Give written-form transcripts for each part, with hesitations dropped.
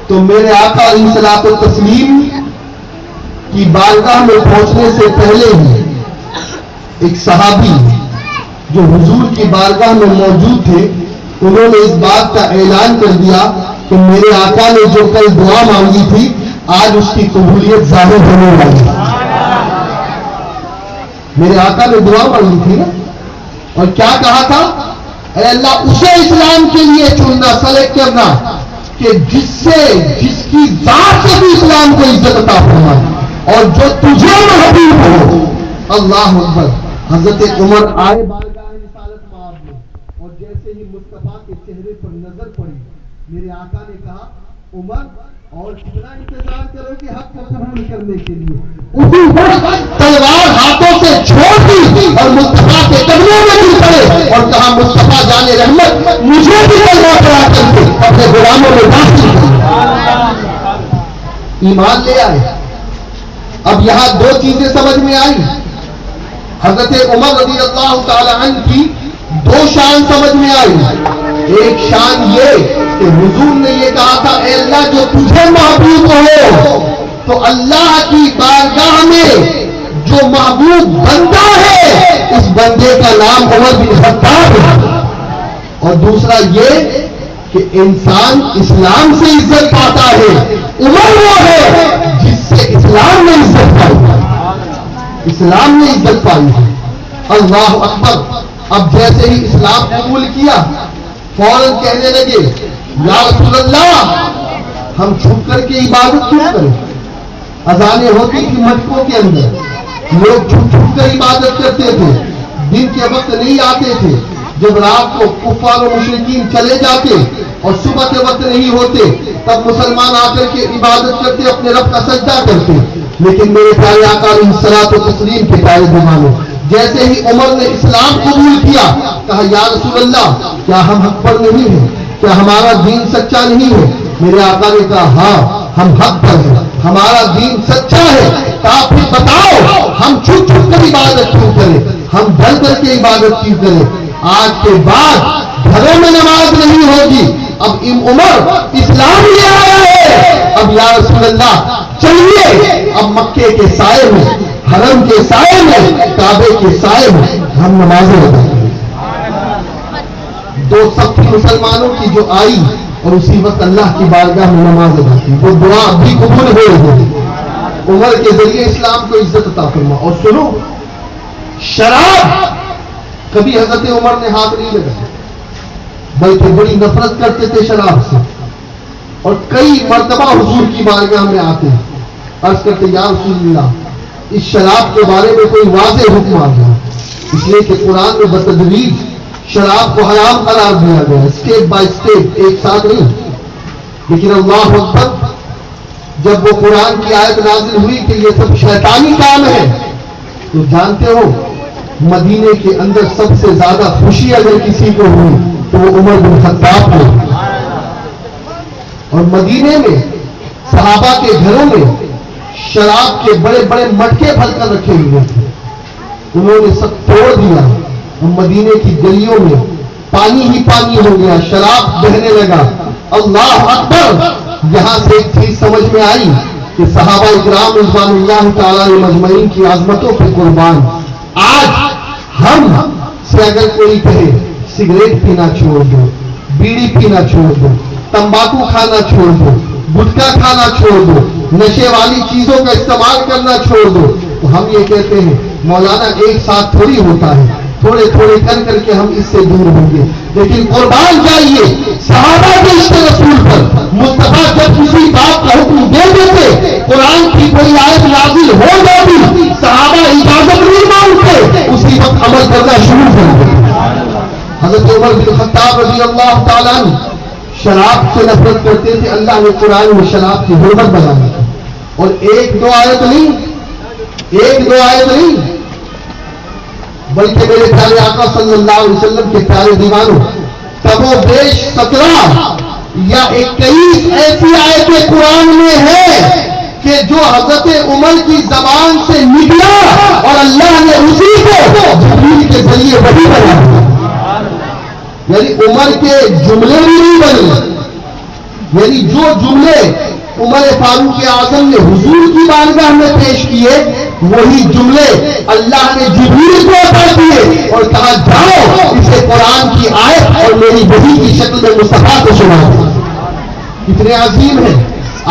تو میرے آقا علیہ الصلوۃ والتسلیم کی بارگاہ میں پہنچنے سے پہلے ہی ایک صحابی جو حضور کی بارگاہ میں موجود تھے انہوں نے اس بات کا اعلان کر دیا کہ میرے آقا نے جو کل دعا مانگی تھی آج اس کی قبولیت ظاہر ہونے والی ہے۔ میرے آقا نے دعا مانگی تھی نا، اور کیا کہا تھا؟ اے اللہ اسے اسلام کے لیے چننا، سلیکٹ کرنا کہ جس کی ذات سے بھی اسلام کو عزت عطا فرما اور جو تجھے محبوب ہو۔ اللہ اکبر۔ حضرت عمر آئے بارگاہ رسالت مآب میں، اور جیسے ہی مصطفیٰ کے چہرے پر نظر پڑی میرے آقا نے کہا عمر اور کتنا انتظار کرو گے حق کو قبول کرنے کے لیے؟ اسی وقت تلوار ہاتھوں سے چھوڑ دی اور مصطفیٰ کے قدموں میں گر پڑے اور کہا مصطفیٰ جان رحمت مجھے بھی کلمہ پڑھا کر کے اپنے غلاموں میں داخل کر۔ ایمان لے آئے۔ اب یہاں دو چیزیں سمجھ میں آئی۔ حضرت عمر رضی اللہ تعالی عنہ کی دو شان سمجھ میں آئی۔ ایک شان یہ کہ حضور نے یہ کہا تھا اے اللہ جو تجھے محبوب ہو، تو اللہ کی بارگاہ میں جو محبوب بندہ ہے اس بندے کا نام عمر بن خطاب ہے۔ اور دوسرا یہ کہ انسان اسلام سے عزت پاتا ہے، عمر وہ ہے جس سے اسلام نے عزت پائی، اسلام نے عزت پائی ہے۔ اللہ اکبر۔ اب جیسے ہی اسلام قبول کیا فوراً کہنے لگے یا رسول اللہ ہم چھپ کر کے عبادت کیوں کریں؟ اذانیں ہوتی تھی مٹکوں کے اندر، لوگ چھپ چھپ کر عبادت کرتے تھے، دن کے وقت نہیں آتے تھے، جب رات کو کفار و مشرکین چلے جاتے اور صبح کے وقت نہیں ہوتے تب مسلمان آ کر کے عبادت کرتے، اپنے رب کا سجدہ کرتے۔ لیکن میرے پیارے آقا علیہ الصلوۃ والتسلیم کے پیارے دیوانوں جیسے ہی عمر نے اسلام قبول کیا کہا یا رسول اللہ کیا ہم حق پر نہیں ہیں؟ کیا ہمارا دین سچا نہیں ہے؟ میرے آقا نے کہا ہاں ہم حق پر ہیں، ہمارا دین سچا ہے۔ کہا پھر بتاؤ ہم چھپ چھپ کر عبادت کیوں کریں، ہم ڈر کر کے عبادت کیوں کریں؟ آج کے بعد گھروں میں نماز نہیں ہوگی، اب عمر اسلام لے آیا ہے، اب یا رسول اللہ چلیے اب مکے کے سائے میں، حرم کے سائے میں، کعبے کے سائے میں ہم نمازیں ادا کریں۔ دو سب مسلمانوں کی جو آئی اور اسی وقت اللہ کی بارگاہ میں نماز ادا کی، وہ دعا بھی قبول ہو رہی ہے۔ عمر کے ذریعے اسلام کو عزت عطا فرما۔ اور سنو، شراب کبھی حضرت عمر نے ہاتھ نہیں لگایا، بلکہ بڑی نفرت کرتے تھے شراب سے، اور کئی مرتبہ حضور کی بارگاہ میں آتے ہیں، عرض کرتے یا رسول اللہ اس شراب کے بارے میں کوئی واضح حکم آ گیا، اس لیے کہ قرآن میں بتدریج شراب کو حرام قرار دیا گیا، اسٹیپ بائی اسٹیپ، ایک ساتھ نہیں۔ لیکن اللہ اکبر، جب وہ قرآن کی آیت نازل ہوئی کہ یہ سب شیطانی کام ہے، تو جانتے ہو مدینے کے اندر سب سے زیادہ خوشی اگر کسی کو ہوئی تو وہ عمر بن خطاب کو۔ اور مدینے میں صحابہ کے گھروں میں شراب کے بڑے بڑے مٹکے بھر کر رکھے ہوئے تھے، انہوں نے سب توڑ دیا اور مدینے کی گلیوں میں پانی ہی پانی ہو گیا، شراب بہنے لگا۔ اللہ اکبر۔ یہاں سے ایک چیز سمجھ میں آئی کہ صحابہ اکرام رضوان اللہ تعالی مجمعین کی عظمتوں پہ قربان، آج ہم سے اگر کوئی کہے سگریٹ پینا چھوڑ دو، بیڑی پینا چھوڑ دو، تمباکو کھانا چھوڑ دو، گٹکا کھانا چھوڑ دو، نشے والی چیزوں کا استعمال کرنا چھوڑ دو، تو ہم یہ کہتے ہیں مولانا ایک ساتھ تھوڑی ہوتا ہے، تھوڑے تھوڑے کر کے ہم اس سے دور ہوں گے۔ لیکن قربان جائیے صحابہ کے عشق رسول پر مصطفیٰ جب کسی بات کا حکم دے دیتے، قرآن کی کوئی آیت نازل ہو جاتی، صحابہ اجازت نہیں مانگتے، اسی وقت عمل کرنا شروع کر دیتے۔ حضرت عمر بن خطاب رضی اللہ تعالیٰ عنہ شراب سے نفرت کرتے تھے، اللہ نے قرآن میں شراب کی حرمت بیان کی، اور ایک دو آیت نہیں بلکہ میرے پیارے آقا صلی اللہ علیہ وسلم کے پیارے دیوانوں تب و بیش 17 یا 21 ایسی آیتیں قرآن میں ہے کہ جو حضرت عمر کی زبان سے نکلا اور اللہ نے اسی کو جبریل کے ذریعے وحی بنا، یعنی عمر کے جملے بھی نہیں بنے یعنی جو جملے عمر فاروق اعظم نے حضور کی بارگاہ میں پیش کیے وہی جملے اللہ نے جبریل کو عطا کیے اور کہا جاؤ اسے قرآن کی آیت اور میری وحی کی شکل میں مصطفیٰ کو سناؤ. کتنے عظیم ہیں.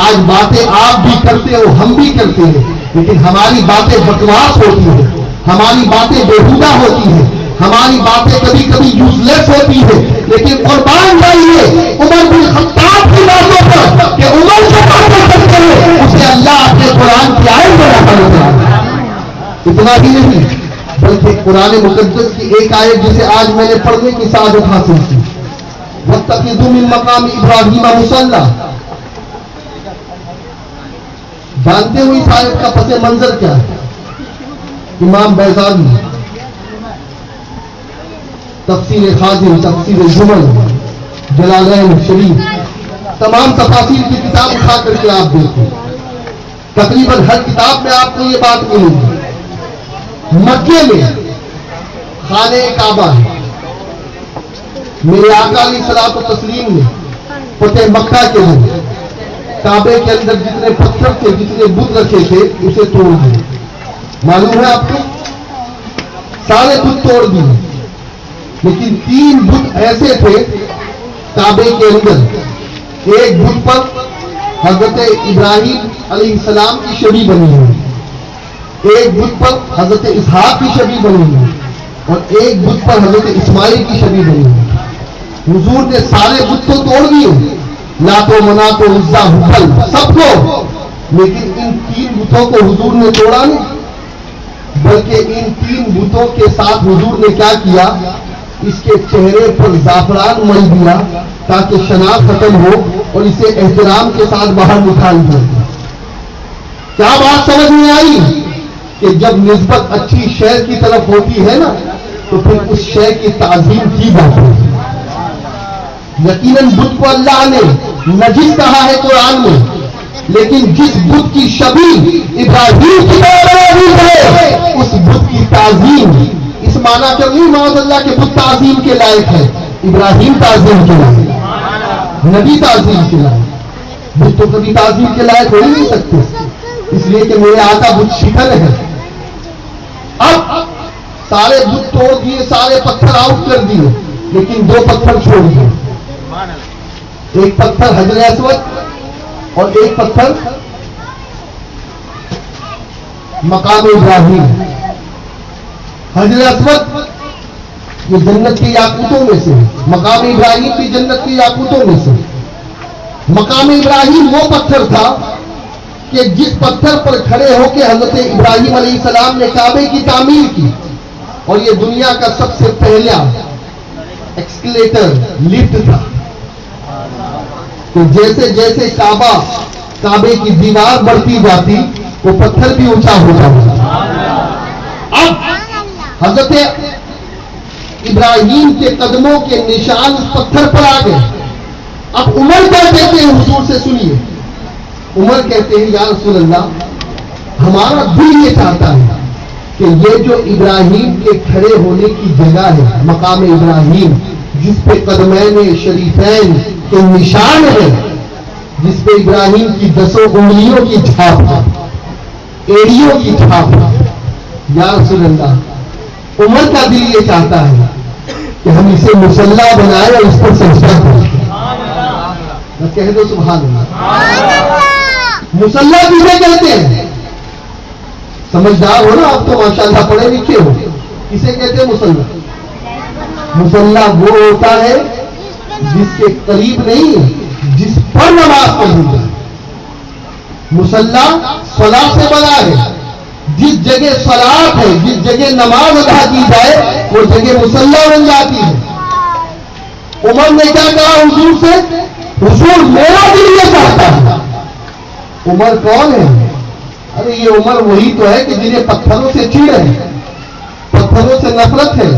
آج باتیں آپ بھی کرتے ہو ہم بھی کرتے ہیں لیکن ہماری باتیں بکواس ہوتی ہیں, ہماری باتیں بےہودہ ہوتی ہیں, ہماری باتیں کبھی کبھی یوز لیس ہوتی ہے. لیکن قربان جائیے عمر بن خطاب کی باتوں پر کہ عمر جو باتیں کرتے ہیں اسے اللہ اپنے قرآن کی آیت میں رکھا ہوتا ہے. اتنا ہی نہیں بلکہ قرآن مقدس کی ایک آیت جسے آج میں نے پڑھنے کی سعادت حاصل کی, وَاتَّخِذُوا مِن مَّقَامِ إِبْرَاهِيمَ مُصَلًّى. جانتے ہو اس آیت کا پس منظر کیا ہے؟ امام بیضاوی تفسیر خازن, تفسیر جمل, جلالین شریف, تمام تفاسیر کی کتاب اٹھا کر کے آپ دیکھیں, تقریباً ہر کتاب میں آپ کو یہ بات ملے گی. مکے میں خانہ کعبہ ہے. میرے آقا علیہ الصلوۃ والتسلیم نے فتح مکہ کے دن کعبے کے اندر جتنے پتھر تھے, جتنے بت رکھے تھے اسے توڑ دیے. معلوم ہے آپ کو سارے بت توڑ دیے لیکن 3 بت ایسے تھے کعبے کے اندر. ایک بت پر حضرت ابراہیم علیہ السلام کی شبیہ بنی ہوئی, ایک بت پر حضرت اسحاق کی شبیہ بنی ہوئی اور ایک بت پر حضرت اسماعیل کی شبیہ بنی ہوئی. حضور نے سارے بت تو توڑ دیے, لات و منات و عزا حبل سب کو, لیکن ان 3 بتوں کو حضور نے توڑا نہیں بلکہ ان 3 بتوں کے ساتھ حضور نے کیا کیا, اس کے چہرے پر زعفران مل دیا تاکہ شناخت ختم ہو اور اسے احترام کے ساتھ باہر نکال دیا. کیا بات سمجھ میں آئی کہ جب نسبت اچھی شے کی طرف ہوتی ہے نا تو پھر اس شے کی تعظیم کی جاتی ہے. یقیناً بت کو اللہ نے نجس کہا ہے قرآن میں, لیکن جس بت کی شبیہ ابراہیم کی طرح ہے اس بت کی تعظیم اس معنی کر نہیں معاذ اللہ کے بت تعظیم کے لائق ہے, ابراہیم تعظیم کے لائق, نبی تعظیم کے لائق. بت تو کبھی تعظیم کے لائق ہو ہی نہیں سکتے اس لیے کہ میرے آقا بت شکل ہے. اب سارے بت توڑ دیے, سارے پتھر آؤٹ کر دیے لیکن 2 پتھر چھوڑ دیے. ایک پتھر حجر اسود اور ایک پتھر مقام ابراہیم. حجر اسود یہ جنت کے یاقوتوں میں سے, مقام ابراہیم بھی جنت کے یاقوتوں میں سے. مقام ابراہیم وہ پتھر تھا کہ جس پتھر پر کھڑے ہو کے حضرت ابراہیم علیہ السلام نے کعبے کی تعمیر کی, اور یہ دنیا کا سب سے پہلا ایکسکلیٹر لفٹ تھا. تو جیسے جیسے کعبے کی دیوار بڑھتی جاتی وہ پتھر بھی اونچا ہو جاتا. اب حضرت ابراہیم کے قدموں کے نشان اس پتھر پر آ گئے. اب عمر کیا کہتے ہیں حضور سے سنیے. عمر کہتے ہیں یا رسول اللہ ہمارا دل یہ چاہتا ہے کہ یہ جو ابراہیم کے کھڑے ہونے کی جگہ ہے مقام ابراہیم جس پہ قدمین شریفین کے نشان ہے, جس پہ ابراہیم کی 10 انگلیوں کی چھاپ ہے, ایڑیوں کی چھاپ ہے, یا رسول اللہ عمر کا دل یہ چاہتا ہے کہ ہم اسے مصلی بنائے اور اس پر سجدہ کریں. کہہ دو سبحان اللہ. مصلی کسے کہتے ہیں؟ سمجھدار ہو نا آپ تو ماشاءاللہ پڑھے لکھے ہو. کسے کہتے ہیں مصلی؟ مصلی وہ ہوتا ہے جس کے قریب نہیں جس پر نماز پڑھی جائے. مصلی صلاۃ سے بنا ہے, جس جگہ صلاۃ ہے جس جگہ نماز ادا کی جائے وہ جگہ مصلی بن جاتی ہے. عمر نے کیا کہا حضور سے, حضور میرا دل یہ چاہتا ہے. عمر کون ہے؟ ارے یہ عمر وہی تو ہے کہ جنہیں پتھروں سے چڑ ہے, پتھروں سے نفرت ہے.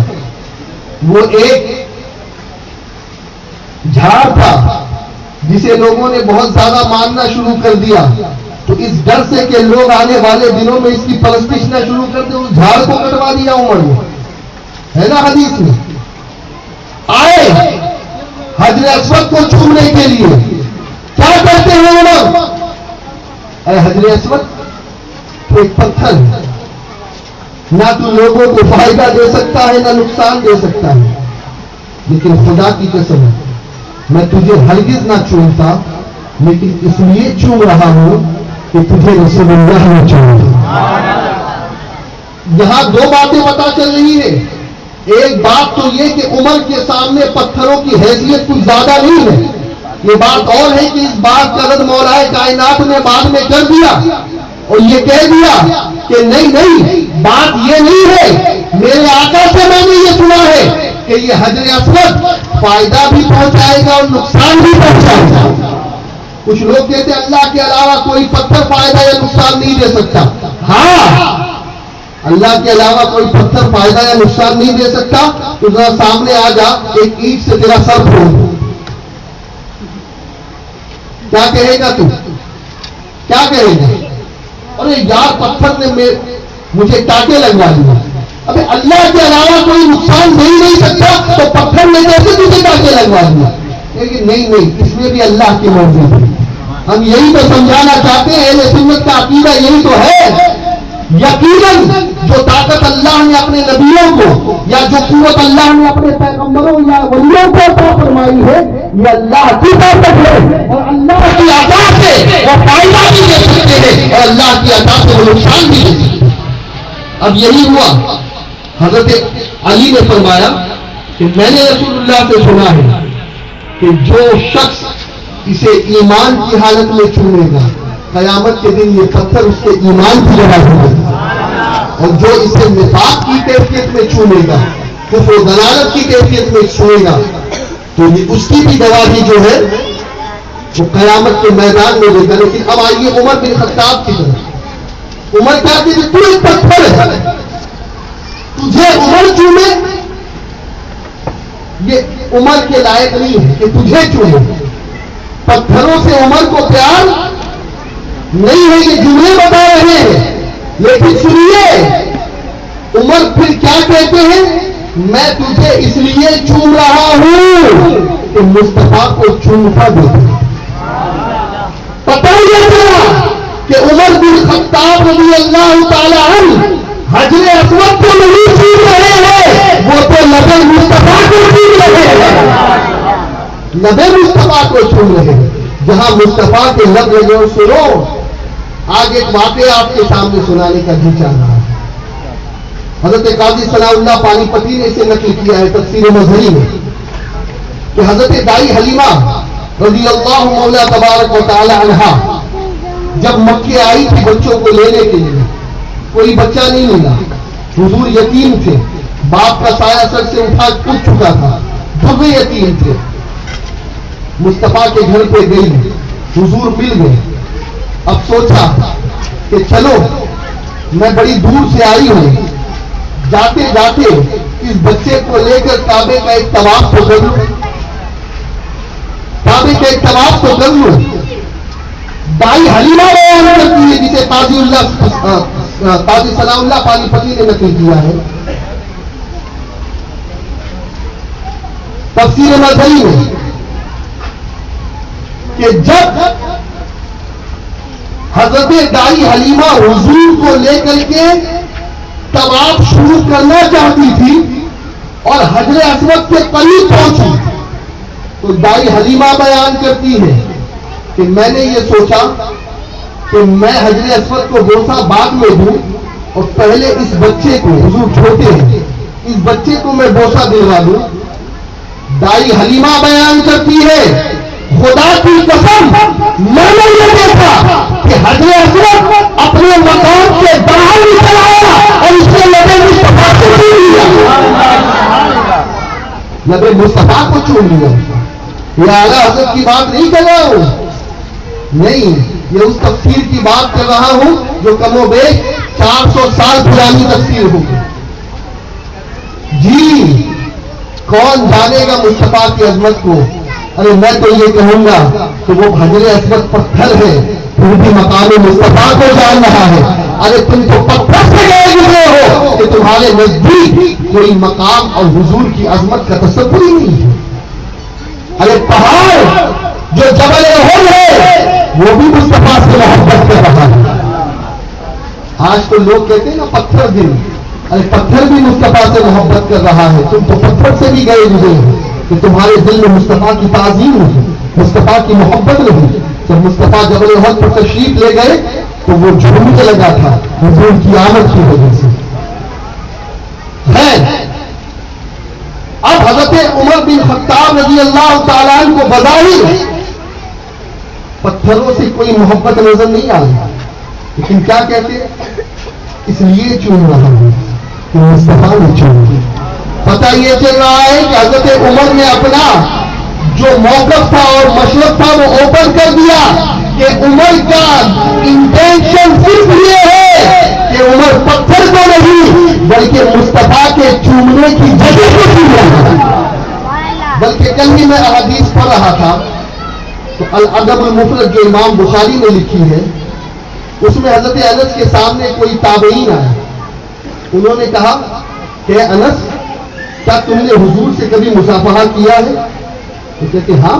وہ ایک جھاڑ تھا جسے لوگوں نے بہت زیادہ ماننا شروع کر دیا, تو اس ڈر سے کہ لوگ آنے والے دنوں میں اس کی پرستش نہ شروع کر دیں اس جھاڑ کو کٹوا دیا عمر نے, ہے نا حدیث میں. آئے حجر اسود کو چھونے کے لیے, حجر اسود تو ایک پتھر ہے، نہ تو لوگوں کو فائدہ دے سکتا ہے نہ نقصان دے سکتا ہے، لیکن خدا کی قسم میں تجھے ہرگز نہ چومتا، لیکن اس لیے چوم رہا ہوں کہ تجھے رسول اللہ نے چوما۔ یہاں دو باتیں پتہ چل رہی ہے۔ ایک بات تو یہ کہ عمر کے سامنے پتھروں کی حیثیت کچھ زیادہ نہیں ہے، یہ بات اور ہے کہ اس بات کا رد مولا کائنات نے بعد میں کر دیا اور یہ کہہ دیا کہ نہیں بات یہ نہیں ہے، میرے آقا سے میں نے یہ سنا ہے کہ یہ حجر اسود فائدہ بھی پہنچائے گا اور نقصان بھی پہنچائے گا۔ کچھ لوگ کہتے ہیں اللہ کے علاوہ کوئی پتھر فائدہ یا نقصان نہیں دے سکتا۔ ہاں، اللہ کے علاوہ کوئی پتھر فائدہ یا نقصان نہیں دے سکتا تو ذرا سامنے آ جا، ایک اینٹ سے تیرا سر پھوڑ دو، کیا کہے گا تو؟ کیا کہے گا؟ ارے یار پتھر نے مجھے ٹانکے لگوا دیے۔ ابھی اللہ کے علاوہ کوئی نقصان دے ہی نہیں سکتا تو پتھر نے کیسے تجھے ٹانکے لگوا دیا؟ لیکن نہیں، اس میں بھی اللہ کی مرضی ہے۔ ہم یہی تو سمجھانا چاہتے ہیں، اہل سنت کا عقیدہ یہی تو ہے۔ یقیناً جو طاقت اللہ نے اپنے نبیوں کو یا جو قوت اللہ نے اپنے پیغمبروں یا ولیوں کو عطا فرمائی ہے، یہ اللہ کی طاقت ہے، اور اللہ کی عطا سے وہ فائدہ بھی دے سکتے ہیں اور اللہ کی عطا سے وہ نقصان بھی دے سکتے ہیں۔ اب یہی ہوا، حضرت علی نے فرمایا کہ میں نے رسول اللہ سے سنا ہے کہ جو شخص اسے ایمان کی حالت میں چومے گا، قیامت کے دن یہ پتھر اس کے ایمان کی جگہ ہوگا، اور جو اسے نفاق کی کیفیت میں چومے گا، کفر و ضلالت کی کیفیت میں چھوئے گا، تو یہ اس کی بھی گواہی جو ہے وہ قیامت کے میدان میں لے گا۔ لیکن اب آئیے عمر بن خطاب کی طرف۔ عمر کیا کہ تو ایک پتھر ہے، تجھے عمر چومے، یہ عمر کے لائق نہیں ہے کہ تجھے چومے۔ پتھروں سے عمر کو پیار نہیں ہے، یہ جملے بتا رہے ہیں، لیکن سنیے عمر پھر کیا کہتے ہیں؟ میں تجھے اس لیے چوم رہا ہوں کہ مصطفیٰ کو چومتا دیتا۔ پتہ یہ چلا کہ عمر بن خطاب رضی اللہ تعالی عنہ حجر اسود کو نہیں چوم رہے ہیں، وہ تو لبے مصطفیٰ کو چوم رہے ہیں، لبے مصطفیٰ کو چوم رہے ہیں۔ جہاں مصطفیٰ کے لب لگے اور سنو، آج ایک واقعہ آپ کے سامنے سنانے کا جی چاہ رہا ہے۔ حضرت قاضی ثناء اللہ پانی پتی نے اسے نقل کیا ہے تفسیر مظہری میں کہ حضرت دائی حلیمہ رضی اللہ مولا تبارک و تعالی عنہا جب مکے آئی تھی بچوں کو لینے کے لیے، کوئی بچہ نہیں ملا، حضور یتیم تھے، باپ کا سایہ سر سے اٹھ چکا تھا، دبے یتیم تھے۔ مصطفیٰ کے گھر پہ گئی، حضور مل گئے۔ اب سوچا کہ چلو میں بڑی دور سے آئی ہوں، جاتے جاتے اس بچے کو لے کر کعبے کا ایک طواف تو کر لوں، کعبے کا ایک طواف تو کر لوں۔ دائی حلیمہ بیان کرتی ہے، جسے قاضی ثناء اللہ پانی پتی نے نقل کیا ہے تفسیر مظہری میں، کہ جب حضرت دائی حلیمہ حضور کو لے کر کے طواف شروع کرنا چاہتی تھی اور حجر اسود کے قریب پہنچی تو دائی حلیمہ بیان کرتی ہے کہ میں نے یہ سوچا کہ میں حجر اسود کو بوسہ بعد میں دوں اور پہلے اس بچے کو، حضور چھوٹے ہیں، اس بچے کو میں بوسہ دلوا دوں۔ دائی حلیمہ بیان کرتی ہے خدا کی قسم میں نے یہ دیکھا کہ حجر اسود اپنے مقام سے باہر نکل آیا اور اس نے لبے مصطفیٰ کو چوم لیا، لبے مصطفیٰ کو چوم لیا۔ یہ اعلیٰ حضرت کی بات نہیں کر رہا ہوں، نہیں، یہ اس تفسیر کی بات کر رہا ہوں جو کم و بیش 400 سال پرانی تفسیر ہوگی۔ جی کون جانے گا مصطفیٰ کی عظمت کو؟ ارے میں تو یہ کہوں گا کہ وہ حجر اسود پتھر ہے، پھر بھی مقام مصطفیٰ کو جان رہا ہے۔ ارے تم تو پتھر سے گئے گزرے ہو کہ تمہارے نزدیک کوئی مقام اور حضور کی عظمت کا تصور ہی نہیں ہے۔ ارے پہاڑ جو جبل احد ہے وہ بھی مصطفیٰ سے محبت کر رہا ہے، آج تو لوگ کہتے ہیں نا پتھر دل، ارے پتھر بھی مصطفیٰ سے محبت کر رہا ہے، تم تو پتھر سے بھی گئے گزرے ہو کہ تمہارے دل میں مصطفیٰ کی تعظیم نہیں، مصطفیٰ کی محبت نہیں۔ جب مصطفیٰ جبل احد پر تشریف لے گئے تو وہ جھومنے لگا تھا حضور کی آمد کی وجہ سے۔ ہے اب حضرت عمر بن خطاب رضی اللہ تعالیٰ عنہ کو بظاہر پتھروں سے کوئی محبت نظر نہیں آ رہی، لیکن کیا کہتے ہیں؟ اس لیے چون رہا ہوں کہ مصطفیٰ نے چون دیا۔ پتہ یہ چل رہا ہے کہ حضرت عمر نے اپنا جو موقف تھا اور مشرق تھا وہ اوپن کر دیا کہ عمر کا انٹینشن صرف یہ ہے کہ عمر پتھر کو نہیں بلکہ مصطفیٰ کے چومنے کی جگہ کو چوم رہا ہے۔ بلکہ کل ہی میں احادیث پڑھ رہا تھا تو الادب المفرد جو امام بخاری نے لکھی ہے اس میں حضرت انس کے سامنے کوئی تابعین آیا، انہوں نے کہا کہ انس کیا تم نے حضور سے کبھی مصافحہ کیا ہے؟ وہ کہتے ہاں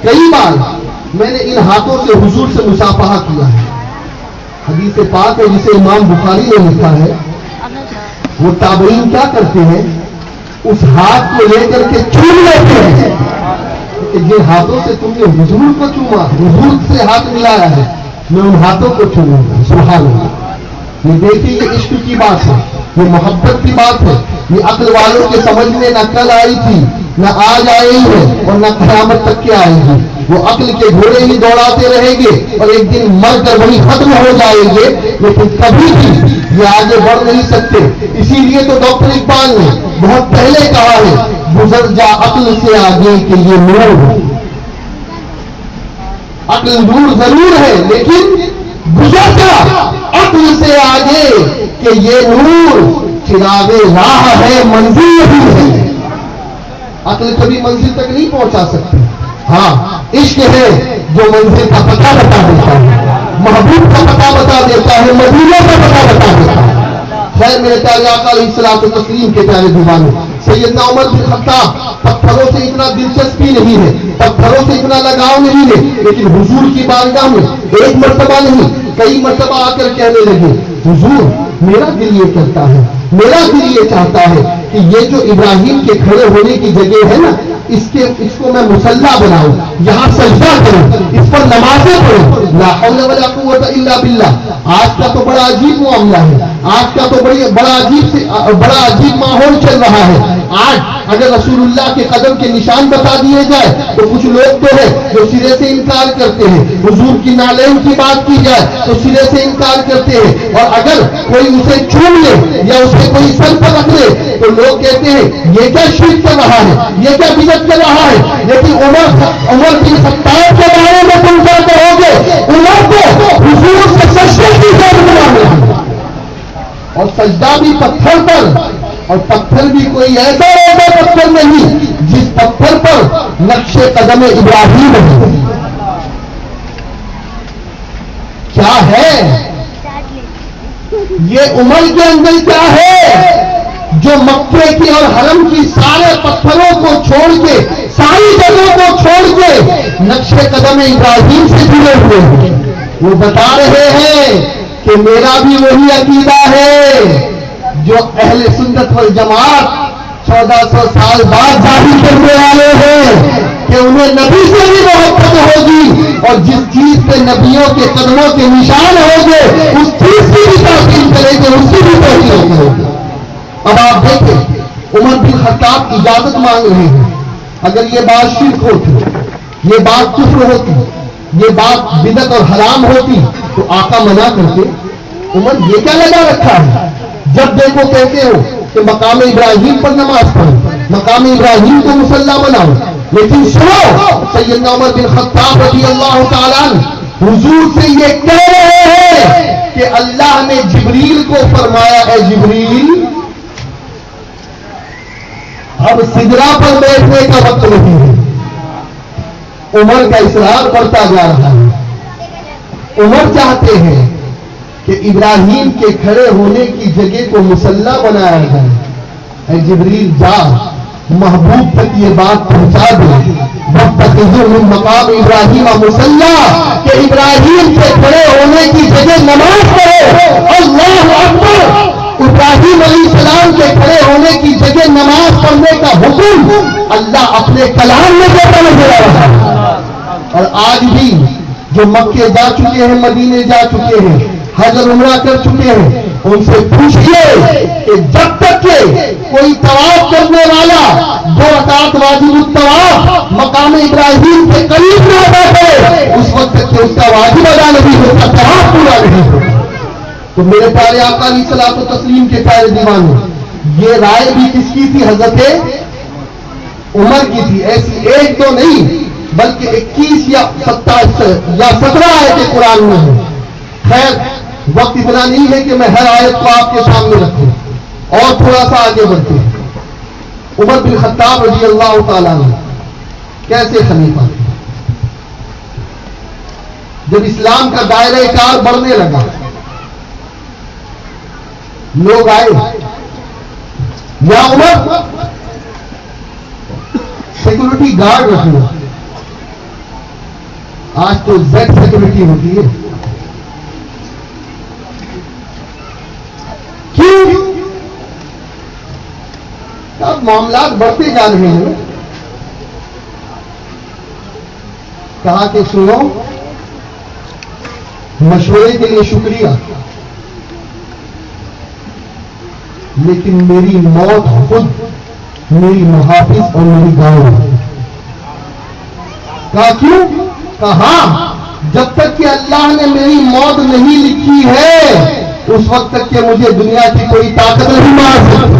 کئی بار میں نے ان ہاتھوں سے حضور سے مصافحہ کیا ہے۔ حدیث پاک ہے جسے امام بخاری نے لکھا ہے، وہ تابعین کیا کرتے ہیں؟ اس ہاتھ کو لے کر کے چوم لیتے ہیں کہ جن ہاتھوں سے تم نے حضور کو چوما، حضور سے ہاتھ ملایا ہے، میں ان ہاتھوں کو چوموں گا۔ سبحان اللہ۔ یہ دیکھیے یہ عشق کی بات ہے، یہ محبت کی بات ہے، یہ عقل والوں کے سمجھ میں نہ کل آئی تھی نہ آج آئی ہے اور نہ قیامت تک کے آئے گی۔ وہ عقل کے گھوڑے ہی دوڑاتے رہیں گے اور ایک دن مر کر وہی ختم ہو جائیں گے، لیکن کبھی بھی یہ آگے بڑھ نہیں سکتے۔ اسی لیے تو ڈاکٹر اقبال نے بہت پہلے کہا ہے گزر جا عقل سے آگے کہ یہ نور ہے۔ عقل نور ضرور ہے لیکن گزر جا عقل سے آگے کہ یہ نور چراغ راہ ہے، منزل نہیں ہے۔ عقل کبھی منزل تک نہیں پہنچا سکتی، ہاں عشق ہے جو منزل کا پتہ بتا دیتا ہے، محبوب کا پتہ بتا دیتا ہے، مدینے کا پتہ بتا دیتا ہے۔ خیر میرے پیارے آقا علیہ الصلوۃ والتسلیم کے پیارے دیوانے، سیدنا عمر بن خطاب پتھروں سے اتنا دلچسپی نہیں ہے، پتھروں سے اتنا لگاؤ نہیں ہے، لیکن حضور کی بارگاہ میں ایک مرتبہ نہیں کئی مرتبہ آ کر کہنے لگے حضور میرا دل یہ کہتا ہے، میرا دل یہ چاہتا ہے کہ یہ جو ابراہیم کے کھڑے ہونے کی جگہ ہے نا اس کو میں مصلی بناؤں، یہاں سجدہ کروں، اس پر نمازیں پڑھوں۔ لا حول ولا قوت الا باللہ۔ آج کا تو بڑا عجیب معاملہ ہے، آج کا تو بڑا عجیب ماحول چل رہا ہے۔ آج اگر رسول اللہ کے قدم کے نشان بتا دیے جائے تو کچھ لوگ تو ہے جو سرے سے انکار کرتے ہیں، حضور کی نالین کی بات کی جائے تو سرے سے انکار کرتے ہیں، اور اگر کوئی اسے چوم لے یا اسے کوئی سر پر رکھ لے تو لوگ کہتے ہیں یہ کیا شرک کر رہا ہے، یہ کیا بدعت کر رہا ہے۔ لیکن عمر بن خطاب کے بارے میں تم کیا کہو گے؟ عمر کو حضور سے سجدے کی ضرورت نہیں، اور سجدہ بھی پتھر پر، اور پتھر بھی کوئی ایسا پتھر نہیں جس پتھر پر نقش قدم ابراہیم ہے۔ کیا ہے یہ عمر کے اندر کیا ہے جو مکے کی اور حرم کی سارے پتھروں کو چھوڑ کے ساری جگہوں کو چھوڑ کے نقش قدم ابراہیم سے جڑے ہوئے ہیں؟ وہ بتا رہے ہیں کہ میرا بھی وہی عقیدہ ہے جو اہل سنت والجماعت 1400 سال بعد ظاہر کرنے والے ہیں کہ انہیں نبی سے بھی محبت ہوگی، اور جس چیز پہ نبیوں کے قدموں کے نشان ہوں گے اس چیز کی بھی تعظیم کریں گے، اس کی بھی توقیر ہوگی۔ اب آپ دیکھیں عمر بن خطاب اجازت مانگ رہے ہیں، اگر یہ بات شرک ہوتی، یہ بات کفر ہوتی، یہ بات بدعت اور حرام ہوتی تو آقا منع کرتے۔ عمر یہ کیا لگا رکھا ہے؟ جب دیکھو کہتے ہو کہ مقام ابراہیم پر نماز پڑھو، مقام ابراہیم کو مصلی بناؤ، لیکن سنو سیدنا عمر بن خطاب رضی اللہ تعالیٰ عنہ حضور سے یہ کہہ رہے ہیں کہ اللہ نے جبریل کو فرمایا اے جبریل اب سدرا پر بیٹھنے کا وقت نہیں ہے۔ عمر کا اصرار بڑھتا جا رہا ہے، عمر چاہتے ہیں کہ ابراہیم کے کھڑے ہونے کی جگہ کو مصلی بنایا جائے۔ اے جبریل جا محبوب تک یہ بات پہنچا دے وَاتَّخِذُوا مِن مَقَامِ إِبْرَاهِيمَ مُصَلًّى کہ ابراہیم کے کھڑے ہونے کی جگہ نماز پڑھو. اللہ اکبر. ابراہیم علیہ السلام کے کھڑے ہونے کی جگہ نماز پڑھنے کا حکم اللہ اپنے کلام میں دیتا نظر آ رہا ہے. اور آج بھی جو مکے جا چکے ہیں، مدینے جا چکے ہیں، حج اور عمرہ کر چکے ہیں، ان سے پوچھئے کہ جب تک کہ کوئی طواف کرنے والا 2 رکعت واجب الطواف مقام ابراہیم کے قریب نہ بیٹھے اس وقت تک کہ اس کا واجب ادا نہیں ہوتا، طواف پورا نہیں ہوتا. تو میرے پیارے آقا علیہ الصلوۃ والتسلیم کے پیارے دیوانے، یہ رائے بھی کس کی تھی؟ حضرت عمر کی تھی. ایسی ایک تو نہیں بلکہ 21 یا 27 یا 17 آیتیں قرآن میں ہیں. خیر وقت اتنا نہیں ہے کہ میں ہر آیت کو آپ کے سامنے رکھوں، اور تھوڑا سا آگے بڑھتے ہیں. عمر بن خطاب رضی اللہ تعالیٰ عنہ کیسے خلیفہ تھے؟ جب اسلام کا دائرہ کار بڑھنے لگا، لوگ آئے، یا عمر سیکورٹی گارڈ رکھنا. آج تو زیڈ سیکورٹی ہوتی ہے. کیوں؟ اب معاملات بڑھتے جا رہے ہیں. کہا کہ سنو، مشورے کے لیے شکریہ، لیکن میری موت خود میری محافظ اور میری گاؤں ہے. کہا کیوں؟ کہا جب تک کہ اللہ نے میری موت نہیں لکھی ہے اس وقت تک کہ مجھے دنیا کی کوئی طاقت نہیں مار سکتی،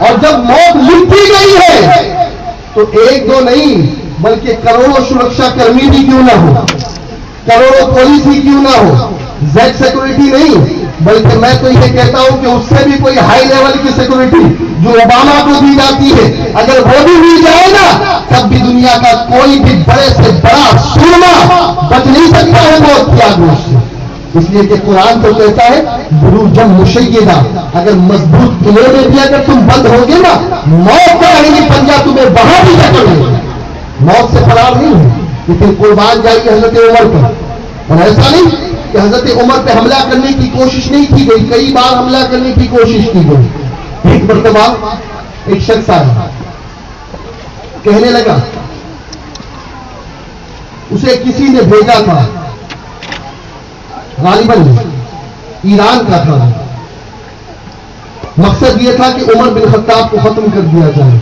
اور جب موت لکھی گئی ہے تو 1-2 نہیں بلکہ کروڑوں سرکشا کرمی بھی کیوں نہ ہو، کروڑوں پولیس ہی کیوں نہ ہو، زیڈ سیکورٹی نہیں بلکہ میں تو یہ کہتا ہوں کہ اس سے بھی کوئی ہائی لیول کی سیکورٹی جو اوباما کو دی جاتی ہے، اگر وہ بھی مل جائے نا تب بھی دنیا کا کوئی بھی بڑے سے بڑا سورما بچ نہیں سکتا ہے موت کی آگوش سے. اس لیے کہ قرآن تو کہتا ہے بروجم مشیدہ، اگر مضبوط قلعے میں بھی اگر تم بند ہوگے نا موت کا رہے گی پنجہ تمہیں وہاں بھی جکڑ لے گی. موت سے فرار نہیں ہے، لیکن قربان جائیے حضرت عمر پر. اور ایسا نہیں کہ حضرت عمر پہ حملہ کرنے کی کوشش نہیں کی گئی، کئی بار حملہ کرنے کی کوشش کی گئی. ایک مرتبہ ایک شخص آیا، کہنے لگا، اسے کسی نے بھیجا تھا، غالباً ایران کا تھا. مقصد یہ تھا کہ عمر بن خطاب کو ختم کر دیا جائے.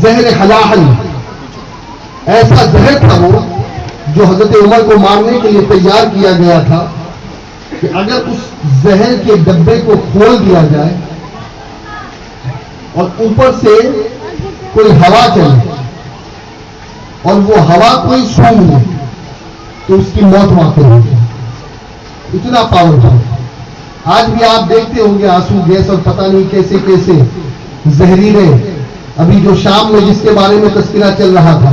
زہر حلاحل، ایسا زہر تھا وہ جو حضرت عمر کو مارنے کے لیے تیار کیا گیا تھا کہ اگر اس زہر کے ڈبے کو کھول دیا جائے اور اوپر سے کوئی ہوا چلے اور وہ ہوا کوئی سونگ لے تو اس کی موت واقع ہوگی. اتنا پاورفل. آج بھی آپ دیکھتے ہوں گے آنسو گیس اور پتہ نہیں کیسے کیسے زہریلے. ابھی جو شام میں جس کے بارے میں تذکرہ چل رہا تھا،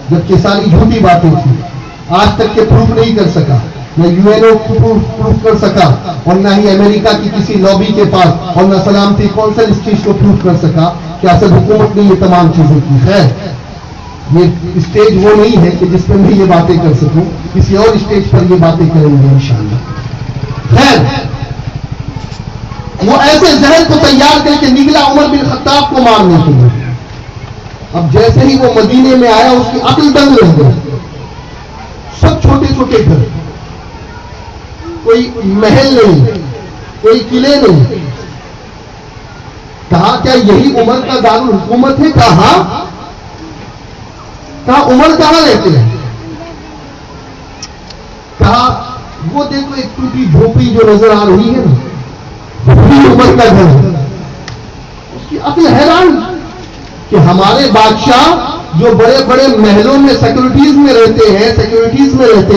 جبکہ ساری جھوٹی باتیں تھیں، آج تک کے پروف نہیں کر سکا، نہ UN پروف کر سکا اور نہ ہی امریکہ کی کسی لابی کے پاس اور نہ سلامتی کونسل اس چیز کو پروف کر سکا کہ اصل حکومت نے یہ تمام چیزیں کی. خیر یہ اسٹیج وہ نہیں ہے کہ جس پر میں یہ باتیں کر سکوں، کسی اور اسٹیج پر یہ باتیں کریں گے انشاءاللہ. خیر وہ ایسے زہر کو تیار کر کے نکلا عمر بن خطاب کو مارنے کے لیے. اب جیسے ہی وہ مدینے میں آیا اس کی عقل دنگ رہ گئی. سب چھوٹے چھوٹے گھر، کوئی محل نہیں، کوئی قلعے نہیں. کہا کیا یہی عمر کا دارالحکومت ہے؟ کہا عمر کہاں رہتے ہیں؟ کہا وہ دیکھو ایک ٹوٹی جھوپڑی جو نظر آ رہی ہے نا، وہی عمر کا گھر ہے. اس کی عقل حیران کہ ہمارے بادشاہ جو بڑے بڑے محلوں میں سیکورٹیز میں رہتے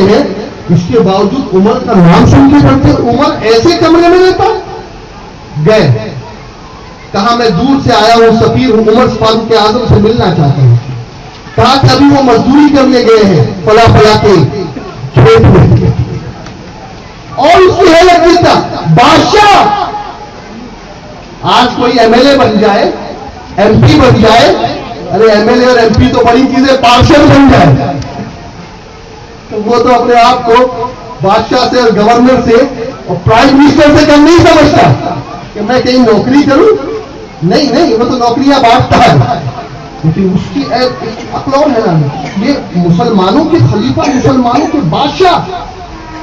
ہیں اس کے باوجود عمر کا نام سن کے پڑھتے. عمر ایسے کمرے میں رہتا. گئے، کہا میں دور سے آیا ہوں، سفیر ہوں، عمر فاروق اعظم سے ملنا چاہتا ہوں. کہا کہ ابھی وہ مزدوری کرنے گئے ہیں فلا کے کھیت میں. اور اس کی حیرت دیتا بادشاہ. آج کوئی MLA بن جائے، ایم پی بن جائے، ارے ایم ایل اے اور ایم پی تو بڑی چیزیں، پارشل بن جائے تو وہ تو اپنے آپ کو بادشاہ سے اور گورنر سے اور پرائم منسٹر سے کم نہیں سمجھتا کہ میں کہیں نوکری کروں. نہیں نہیں، وہ تو نوکریاں بانٹتا ہے، لیکن اس کی عقل اور ہے نا. یہ مسلمانوں کے خلیفہ، مسلمانوں کے بادشاہ،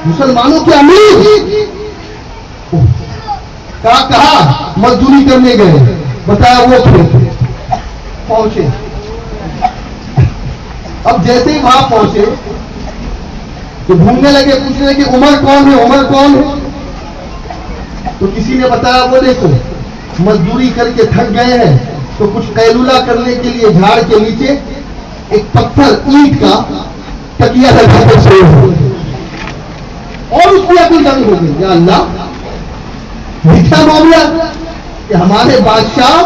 مسلمانوں کے امیر کہا مزدوری کرنے گئے، بتایا وہ پہنچے. اب جیسے ہی وہاں پہنچے تو ڈھونڈنے لگے، پوچھنے لگے کہ عمر کون ہے، عمر کون ہے. تو کسی نے بتایا وہ دیکھو مزدوری کر کے تھک گئے ہیں تو کچھ قیلولہ کرنے کے لیے جھاڑ کے نیچے ایک پتھر اینٹ کا تکیہ لگا کر سوئے ہوئے. اور اس کی اپنی جنگ ہو گئی. یا اللہ، یہ کیا معاملہ کہ ہمارے بادشاہ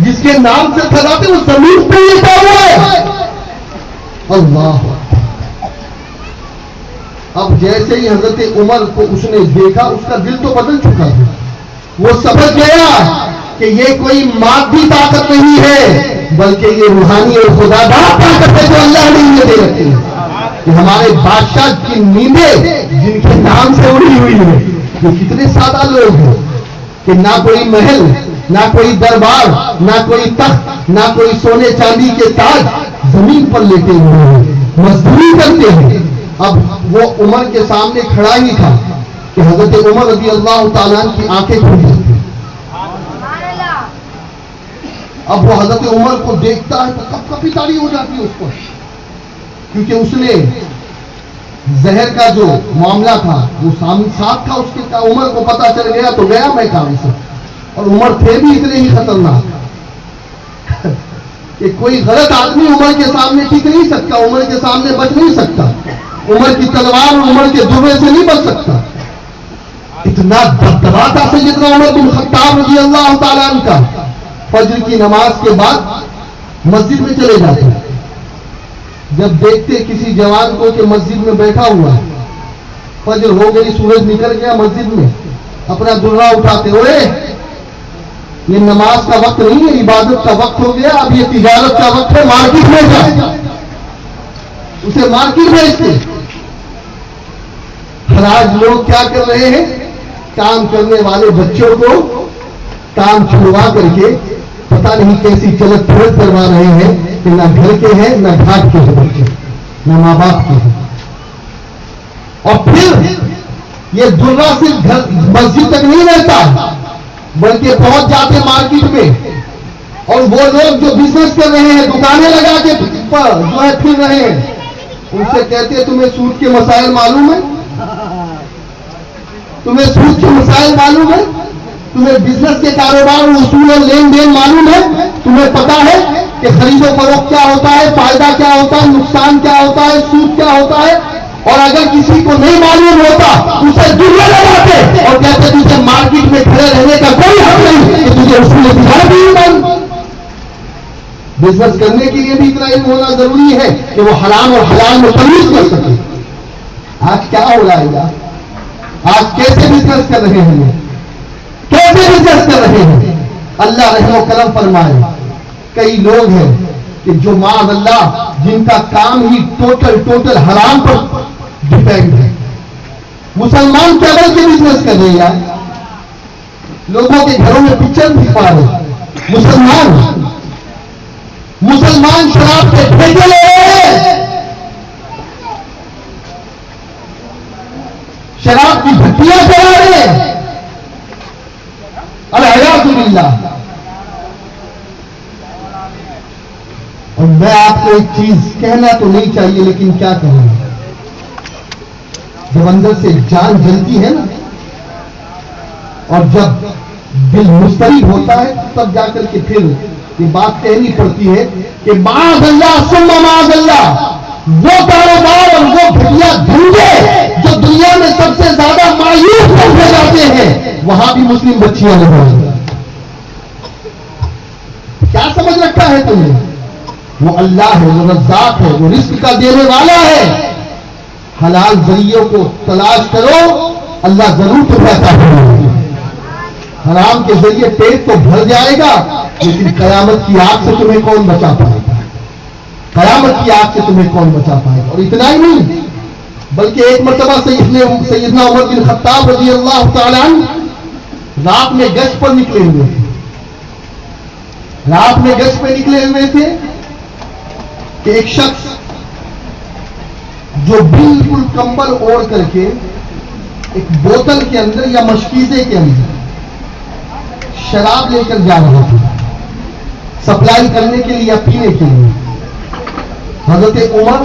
جس کے نام سے کھلاتے وہ زمین پہ لیٹا ہوا ہے. اللہ. اب جیسے ہی حضرت عمر کو اس نے دیکھا، اس کا دل تو بدل چکا تھا. وہ سمجھ گیا کہ یہ کوئی مادی طاقت نہیں ہے بلکہ یہ روحانی اور خدا دار طاقت ہے جو اللہ نے یہ دے رکھی ہے. کہ ہمارے بادشاہ کی نیندیں جن کے نام سے اڑی ہوئی ہے، یہ کتنے سادہ لوگ ہیں کہ نہ کوئی محل، نہ کوئی دربار، نہ کوئی تخت، نہ کوئی سونے چاندی کے تاج، زمین پر لیٹے ہوئے ہیں، مزدوری کرتے ہیں. اب وہ عمر کے سامنے کھڑا ہی تھا کہ حضرت عمر رضی اللہ تعالیٰ کی آنکھیں کھل جاتی. اب وہ حضرت عمر کو دیکھتا ہے تو کپ کپی تاری ہو جاتی ہے اس پر، کیونکہ اس نے زہر کا جو معاملہ تھا وہ ساتھ تھا اس کے. عمر کو پتا چل گیا تو گیا میں کام سے. اور عمر تھے بھی اتنے ہی خطرناک کہ کوئی غلط آدمی عمر کے سامنے ٹک نہیں سکتا، عمر کے سامنے بچ نہیں سکتا، عمر کی تلوار اور عمر کے دبے سے نہیں بچ سکتا. اتنا دبدبا تھا سیدنا عمر بن خطاب رضی اللہ تعالیٰ عنہ کا. فجر کی نماز کے بعد مسجد میں چلے جاتے. جب دیکھتے کسی جوان کو کہ مسجد میں بیٹھا ہوا ہے، فجر ہو گئی، سورج نکل گیا مسجد میں، اپنا درہ اٹھاتے ہوئے، یہ نماز کا وقت نہیں ہے، عبادت کا وقت ہو گیا، اب یہ تجارت کا وقت ہے، مارکیٹ میں جا. اسے مارکیٹ بھیجتے. آج لوگ کیا کر رہے ہیں؟ کام کرنے والے بچوں کو کام چھڑوا کر کے پتہ نہیں کیسی چلت پھرت کروا رہے ہیں کہ نہ گھر کے ہیں، نہ گھاٹ کے ہیں بچے، نہ ماں باپ کے ہیں. اور پھر یہ درہ صرف گھر مسجد تک نہیں رہتا بلکہ پہنچ جاتے مارکیٹ میں. اور وہ لوگ جو بزنس کر رہے ہیں، دکانیں لگا کے جو ہے پھر رہے ہیں، ان سے کہتے ہیں تمہیں سود کے مسائل معلوم ہے؟ تمہیں سود کے مسائل معلوم ہے؟ تمہیں بزنس کے کاروبار اصول اور لین دین معلوم ہے؟ تمہیں پتا ہے کہ خرید و فروخت کیا ہوتا ہے، فائدہ کیا ہوتا ہے، نقصان کیا ہوتا ہے، سود کیا ہوتا ہے؟ اور اگر کسی کو نہیں معلوم ہوتا اسے درہ لگاتے اور کہتے تجھے مارکیٹ میں کھڑے رہنے کا کوئی حق نہیں کہ تجھے اصول تجارت بھی نہیں. بزنس کرنے کے لیے بھی اتنا علم ہونا ضروری ہے کہ وہ حرام اور حلال میں تمیز کر سکے. آج کیا ہو رہا ہے یار؟ آج کیسے بزنس کر رہے ہیں؟ کیسے بزنس کر رہے ہیں؟ اللہ رحم و کرم فرمائے. کئی لوگ ہیں کہ جو معاذ اللہ جن کا کام ہی ٹوٹل حرام پر ڈیپینڈ ہے. مسلمان کیا بل کے بزنس کر رہے ہیں یار؟ لوگوں کے گھروں میں پکچر دکھا رہے. مسلمان شراب کے ٹھیکے لے رہے ہیں، شراب کی بھٹیاں چلا رہے ہیں. الحیاۃ باللہ. اور میں آپ کو ایک چیز کہنا تو نہیں چاہیے لیکن کیا کہوں، جب اندر سے جان جلتی ہے نا اور جب دل مسترب ہوتا ہے تب جا کر کے پھر یہ بات کہنی پڑتی ہے کہ معاذ اللہ ثم معاذ اللہ، وہ کاروبار اور وہ گھٹیا دھندے جو دنیا میں سب سے زیادہ مایوس سمجھے جاتے ہیں وہاں بھی مسلم بچیاں لگائیں. کیا سمجھ رکھا ہے تم نے؟ وہ اللہ ہے، وہ رزاق ہے، وہ رزق کا دینے والا ہے. حلال ذریعوں کو تلاش کرو، اللہ ضرور تمہیں عطا فرمائے گا. حرام کے ذریعے پیٹ تو بھر جائے گا، لیکن قیامت کی آگ سے تمہیں کون بچا پائے گا؟ قیامت کی آگ سے تمہیں کون بچا پائے گا؟ اور اتنا ہی نہیں، بلکہ ایک مرتبہ سیدنا عمر بن خطاب رضی اللہ تعالیٰ عنہ رات میں گشت پر نکلے ہوئے تھے، رات میں گشت پہ نکلے ہوئے تھے کہ ایک شخص جو بالکل کمبل اوڑھ کر کے ایک بوتل کے اندر یا مشکیزے کے اندر شراب لے کر جا رہا تھا سپلائی کرنے کے لیے یا پینے کے لیے. حضرت عمر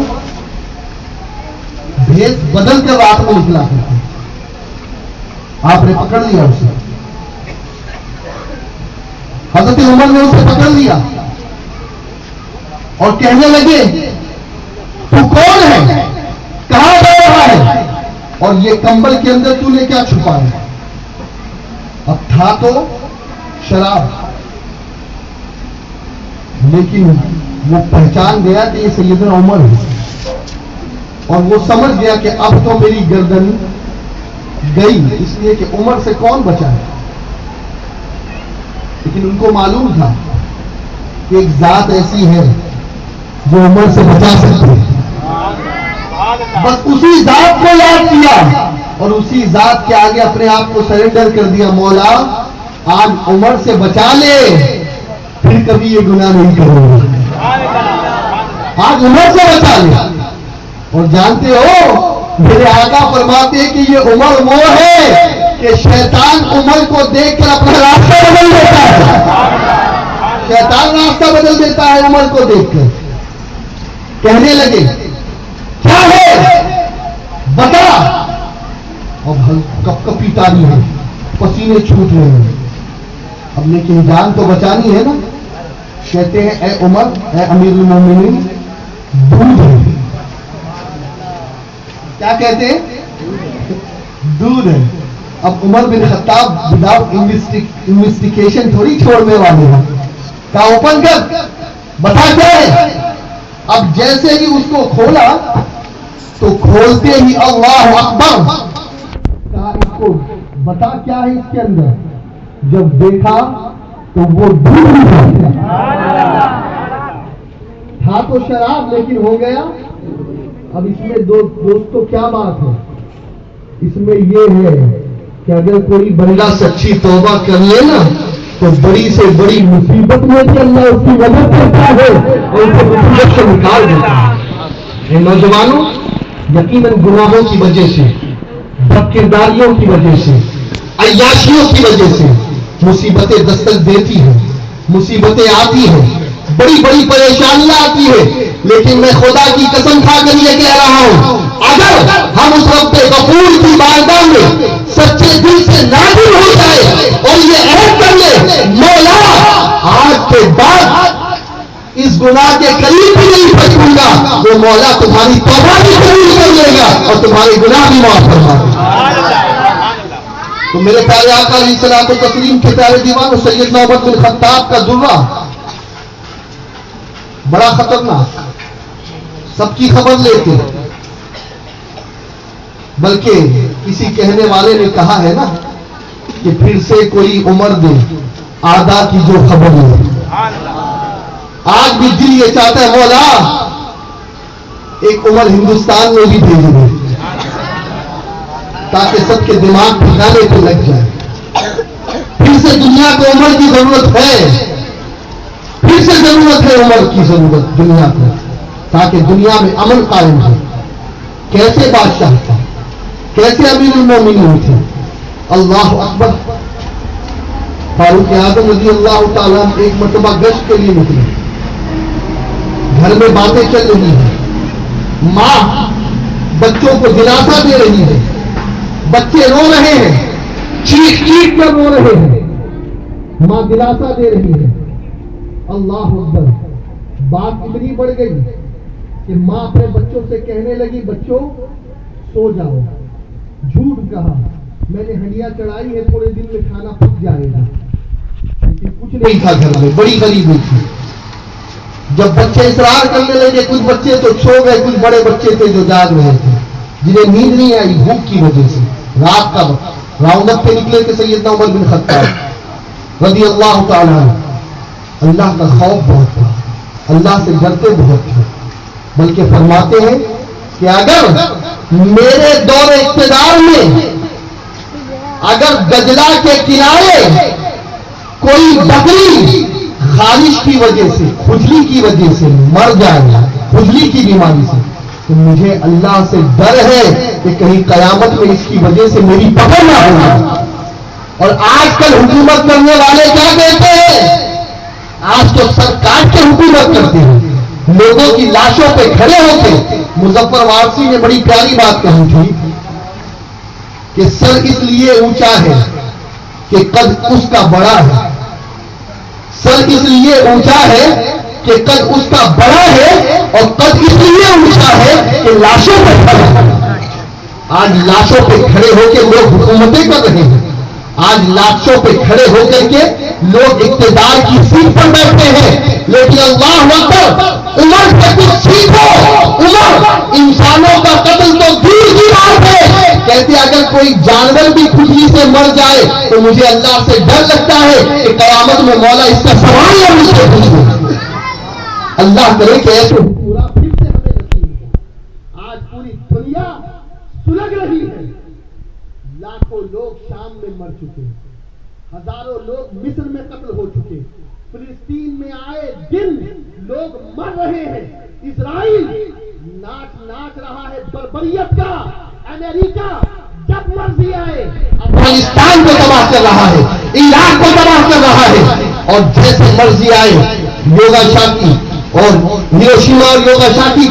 بھیس بدل کر رات میں نکلا کرتے، آپ نے پکڑ لیا اسے. حضرت عمر نے اسے پکڑ لیا اور کہنے لگے تو کون ہے، کہاں جا رہا ہے، اور یہ کمبل کے اندر تو نے کیا چھپا ہے؟ اب تھا تو شراب، لیکن وہ پہچان گیا کہ یہ سیدنا عمر ہے، اور وہ سمجھ گیا کہ اب تو میری گردن گئی، اس لیے کہ عمر سے کون بچا ہے. لیکن ان کو معلوم تھا کہ ایک ذات ایسی ہے جو عمر سے بچا سکتی ہے. بس اسی ذات کو یاد کیا اور اسی ذات کے آگے اپنے آپ کو سرنڈر کر دیا. مولا آج عمر سے بچا لے، پھر کبھی یہ گناہ نہیں کروں گا. آج عمر سے بچا لے. اور جانتے ہو میرے آقا فرماتے ہیں کہ یہ عمر وہ ہے کہ شیطان عمر کو دیکھ کر اپنا راستہ بدل دیتا ہے. شیطان راستہ بدل دیتا ہے عمر کو دیکھ کر. کہنے لگے کیا ہے بتا. اب کپ کپی تاری ہے، پسینے چھوٹ رہے ہیں، اب لیکن جان تو بچانی ہے نا. کہتے ہیں اے عمر، اے امیر المومنین، دودھ ہے. کیا کہتے ہیں؟ دودھ ہے. اب عمر بن خطاب وداؤٹ انویسٹیگیشن تھوڑی چھوڑنے والے ہیں. کہا اوپن کر، بتا کیا ہے. اب جیسے ہی اس کو کھولا تو کھولتے ہی اللہ اکبر. کہا اس کو بتا کیا ہے اس کے اندر. جب دیکھا تو وہ دودھ تھا تو شراب، لیکن ہو گیا. اب اس میں دوستو کیا بات ہے؟ اس میں یہ ہے کہ اگر کوئی بندہ سچی توبہ کر لے نا تو بڑی سے بڑی مصیبت میں بھی اللہ اس کی مدد کرتا ہے اور اسے مصیبت سے نکال دیتا ہے. نوجوانوں، یقیناً گناہوں کی وجہ سے، بد کرداریوں کی وجہ سے، عیاشیوں کی وجہ سے مصیبتیں دستک دیتی ہیں، مصیبتیں آتی ہیں، بڑی بڑی پریشانیاں آتی ہیں. لیکن میں خدا کی قسم کھا کر یہ کہہ رہا ہوں، اگر ہم اس رب غفور کی بارگاہ میں سچے دل سے نازل ہو جائے اور یہ عہد کر لے مولا آج کے بعد اس گناہ کے قریب بھی نہیں پہنچوں گا، وہ مولا تمہاری توبہ بھی قبول کر لے گا اور تمہارے گناہ بھی معاف فرما دے گا. تو میرے پیارے آقا علیہ الصلوۃ والتسلیم کے پیارے دیوان سیدنا عمر بن خطاب کا درہ بڑا خطرناک، سب کی خبر لیتے، بلکہ کسی کہنے والے نے کہا ہے نا کہ پھر سے کوئی عمر دے آدھا کی جو خبر لے. آج بھی دل یہ چاہتا ہے مولا ایک عمر ہندوستان میں بھی بھیج دے تاکہ سب کے دماغ ٹھکانے پہ لگ جائے. پھر سے دنیا کو عمر کی ضرورت ہے، پھر سے ضرورت ہے عمر کی ضرورت دنیا کو، تاکہ دنیا میں امن قائم ہو. کیسے بادشاہ تھا، کیسے امیر المومنین تھے. اللہ اکبر. فاروق اعظم رضی اللہ تعالیٰ ایک مرتبہ گشت کے لیے نکلے. گھر میں باتیں چل رہی ہیں، ماں بچوں کو دلاسا دے رہی ہے، بچے رو رہے ہیں، چیخ چیخ کر رو رہے ہیں، ماں دلاسا دے رہی ہے. اللہ اکبر. بات اتنی بڑھ گئی کہ ماں اپنے بچوں سے کہنے لگی بچوں سو جاؤ. جھوٹ کہا، میں نے ہنڈیا چڑھائی ہے، تھوڑے دن میں کھانا پک جائے گا. لیکن کچھ نہیں تھا گھر میں، بڑی غریبی تھی. جب بچے اصرار کرنے لگے، کچھ بچے تو سو گئے، کچھ بڑے بچے تھے جو جاگ رہے تھے، جنہیں نیند نہیں آئی بھوک کی وجہ سے. رات کا وقت راؤنڈ اپ پہ نکلے تھے سیدنا عمر بن خطاب. رضی اللہ تعالیٰ عنہ اللہ کا خوف بہت تھا, اللہ سے ڈرتے بہت تھے, بلکہ فرماتے ہیں کہ اگر میرے دور اقتدار میں اگر دجلہ کے کنارے کوئی بکری خارش کی وجہ سے, کھجلی کی وجہ سے مر جائے, کھجلی کی بیماری سے, تو مجھے اللہ سے ڈر ہے کہ کہیں قیامت میں اس کی وجہ سے میری پکڑ نہ ہو. اور آج کل حکومت کرنے والے کیا کہتے ہیں؟ آج تو سر کاٹ کے حکومت کرتے ہیں, لوگوں کی لاشوں پہ کھڑے ہو کے. مظفر وارسی نے بڑی پیاری بات کہی تھی کہ سر اس لیے اونچا ہے کہ قد اس کا بڑا ہے, سر اس لیے اونچا ہے کہ قد اس کا بڑا ہے, اور قد اس لیے اونچا ہے کہ لاشوں پہ کھڑا ہے. آج لاشوں پہ کھڑے ہو کے لوگ حکومتیں کر رہے ہیں, آج لاشوں پہ کھڑے ہو کر کے لوگ اقتدار کی سیٹ پر بیٹھتے ہیں. لیکن اللہ اکبر, عمر سے کچھ سیکھو. عمر انسانوں کا قتل تو دور کی بات ہے, کہتے اگر کوئی جانور بھی کھجلی سے مر جائے تو مجھے اللہ سے ڈر لگتا ہے کہ قیامت میں مولا اس کا سوال یا مجھ سے پوچھے. اللہ کرے کہ ایسے پورا پھر سے ہمیں نصیب ہو. آج پوری دنیا سلگ رہی ہے, لاکھوں لوگ شام میں مر چکے, ہزاروں لوگ مصر میں قتل ہو چکے, فلسطین میں آئے دن لوگ مر رہے ہیں, اسرائیل ناچ رہا ہے بربریت کا, امریکہ جب مرضی آئے افغانستان کو تباہ کر رہا ہے, عراق کو تباہ کر رہا ہے, اور جیسے مرضی آئے یوگاشاکی اور ہیروشیما اور ناگاساکی